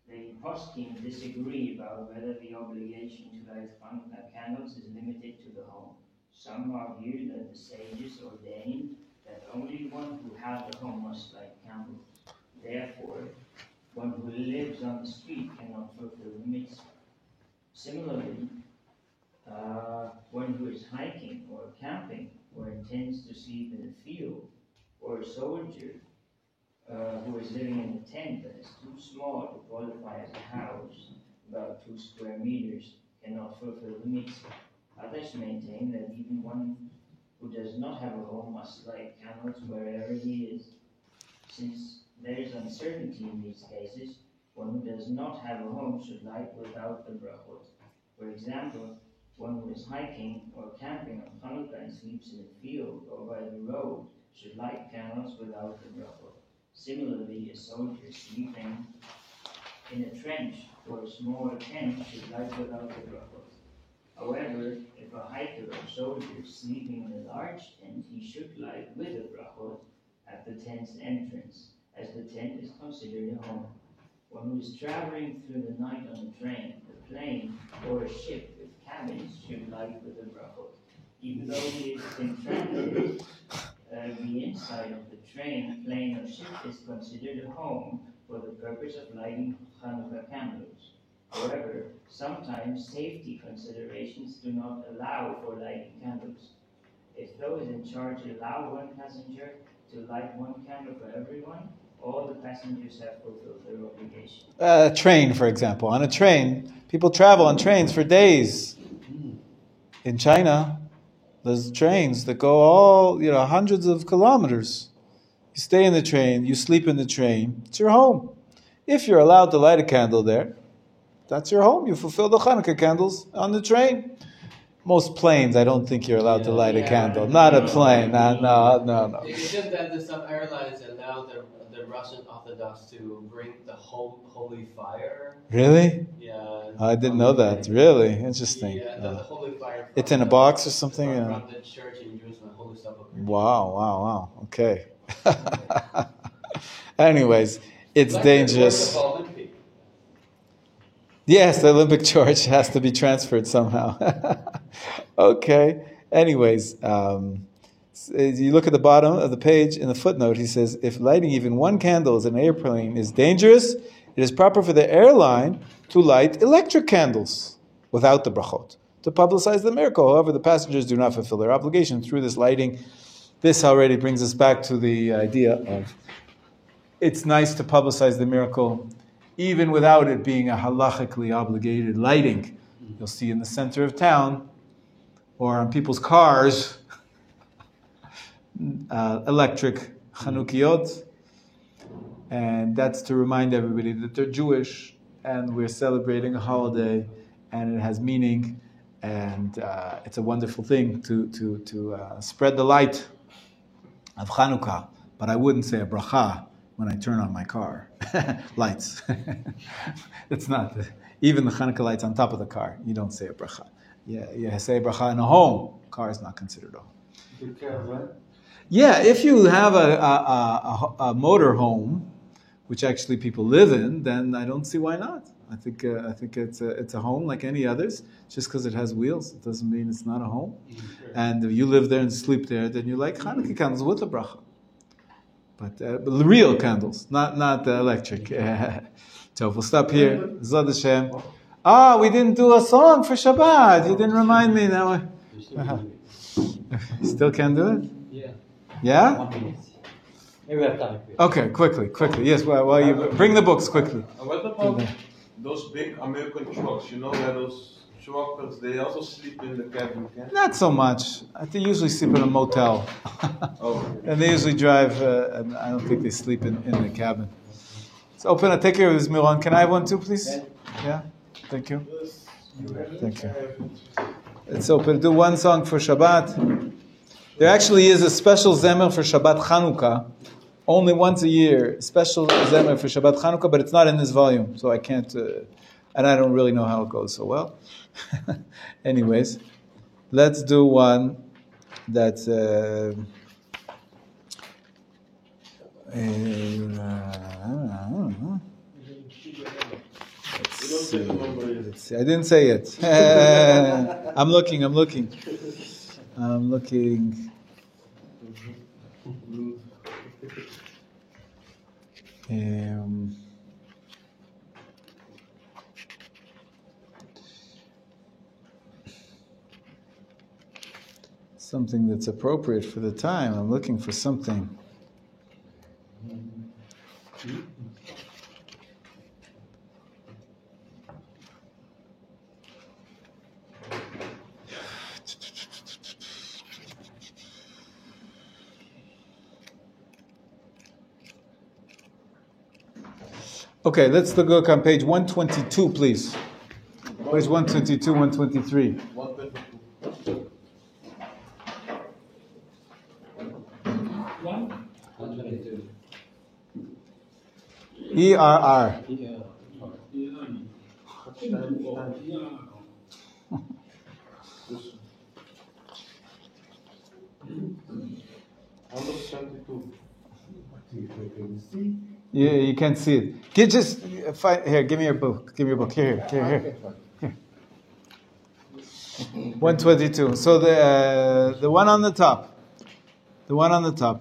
S8: The poskim disagree about whether the obligation to light candles is limited to the home. Some argue that the sages ordained that only one who has a home must light candles. Therefore, one who lives on the street cannot fulfill the mitzvah. Similarly, one who is hiking or camping or intends to sleep in a field, or a soldier who is living in a tent that is too small to qualify as a house, about 2 square meters, cannot fulfill the mitzvah. Others maintain that even one who does not have a home must light candles wherever he is. Since there is uncertainty in these cases, one who does not have a home should light without the brachot. For example, one who is hiking or camping on Hanukkah and sleeps in a field or by the road should light candles without the brachot. Similarly, a soldier sleeping in a trench or a smaller tent should light without the brachot. However, if a hiker or soldier is sleeping in a large tent, he should light with a brachot at the tent's entrance, as the tent is considered a home. One who is traveling through the night on a train, a plane, or a ship with cabins should light with a brachot. Even though he is in transit, the inside of the train, plane, or ship is considered a home for the purpose of lighting Hanukkah candles. However, sometimes safety considerations do not allow for lighting candles. If those in charge allow one passenger to light one candle for everyone, all the passengers have fulfilled their obligation.
S1: A train, for example. On a train, people travel on trains for days. In China, there's trains that go all, hundreds of kilometers. You stay in the train, you sleep in the train, it's your home. If you're allowed to light a candle there, that's your home. You fulfill the Hanukkah candles on the train. Most planes, I don't think you're allowed to light a candle. Not a plane. No.
S9: It's just that some airlines allow the Russian Orthodox to bring the holy fire.
S1: Really?
S9: Yeah.
S1: I didn't know that. Really? Interesting.
S9: Yeah, the holy fire.
S1: It's in a box or something?
S9: From the church in Jerusalem, Holy Sepulchre.
S1: Wow. Okay. Anyways, it's dangerous. Yes, the Olympic torch has to be transferred somehow. Okay. Anyways, you look at the bottom of the page in the footnote, he says, if lighting even one candle in an airplane is dangerous, it is proper for the airline to light electric candles without the brachot to publicize the miracle. However, the passengers do not fulfill their obligation through this lighting. This already brings us back to the idea of it's nice to publicize the miracle even without it being a halachically obligated lighting. You'll see in the center of town or on people's cars electric Chanukiot, and that's to remind everybody that they're Jewish and we're celebrating a holiday and it has meaning, and it's a wonderful thing to spread the light of Chanukah. But I wouldn't say a bracha when I turn on my car lights. It's not even the Chanukah lights on top of the car. You don't say a bracha. You say a bracha in a home. Car is not considered a home.
S2: The caravan?
S1: Yeah, if you have a motor home, which actually people live in, then I don't see why not. I think it's a home like any others. Just because it has wheels, it doesn't mean it's not a home. And if you live there and sleep there, then you like Hanukkah candles with a bracha. But real candles, not the electric. So we'll stop here. Zod Hashem. We didn't do a song for Shabbat. You didn't remind me. Now still can't do it? Yeah?
S3: 1 minute. Maybe we have time.
S1: Okay, quickly. Yes, well, you bring the books quickly.
S4: What about those big American trucks? You know that those truckers, they also sleep in the cabin, yeah?
S1: Not so much. They usually sleep in a motel. And they usually drive, and I don't think they sleep in the cabin. So open, take care of this, Miron. Can I have one too, please? Yeah? Thank you. Thank you. It's open. Do one song for Shabbat. There actually is a special Zemer for Shabbat Chanukah, only once a year, special Zemer for Shabbat Chanukah, but it's not in this volume, so I can't, and I don't really know how it goes so well. Anyways, let's do one that's... Let's see. I didn't say it. I'm looking. Something that's appropriate for the time. I'm looking for something. Okay, let's look on page 122, please. Page 122, 123.
S9: 122. 122.
S1: ERR. You can't see it. Here, give me your book. Here. 122. So the one on the top.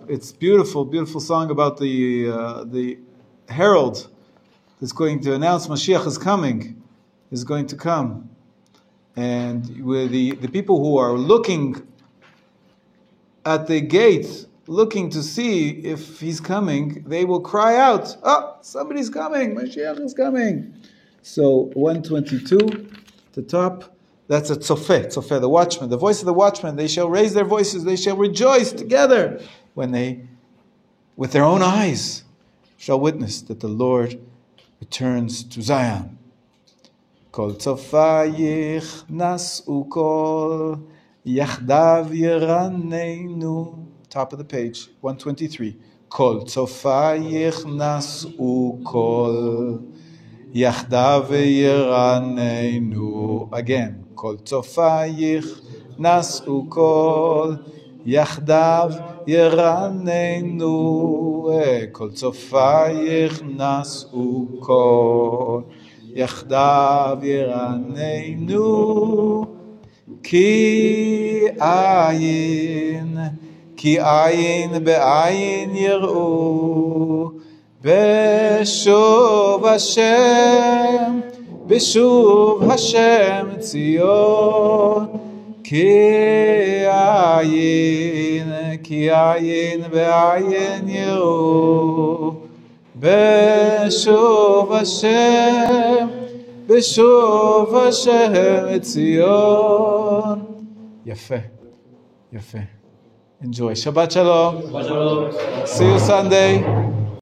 S1: It's beautiful, beautiful song about the herald that's going to announce Mashiach is going to come. And with the people who are looking at the gate, looking to see if he's coming, they will cry out, "Oh, somebody's coming! Mashiach is coming!" So 122, the top, that's a tzofeh, the watchman, the voice of the watchman. They shall raise their voices, they shall rejoice together when they, with their own eyes, shall witness that the Lord returns to Zion. Kol tzofayich nas'u kol yachdav yeraneinu. Top of the page, 123. Kol tzofayich nas'u kol yachdav yeraneinu. Again, kol tzofayich nas'u kol yachdav yeraneinu. Kol tzofayich nas'u kol yachdav yeraneinu. Ki ayin be'ayin yir'u beshuv Hashem Tzion. Ki ayin be'ayin yir'u beshuv Hashem Tzion. Yafe. Enjoy. Shabbat Shalom. See you Sunday.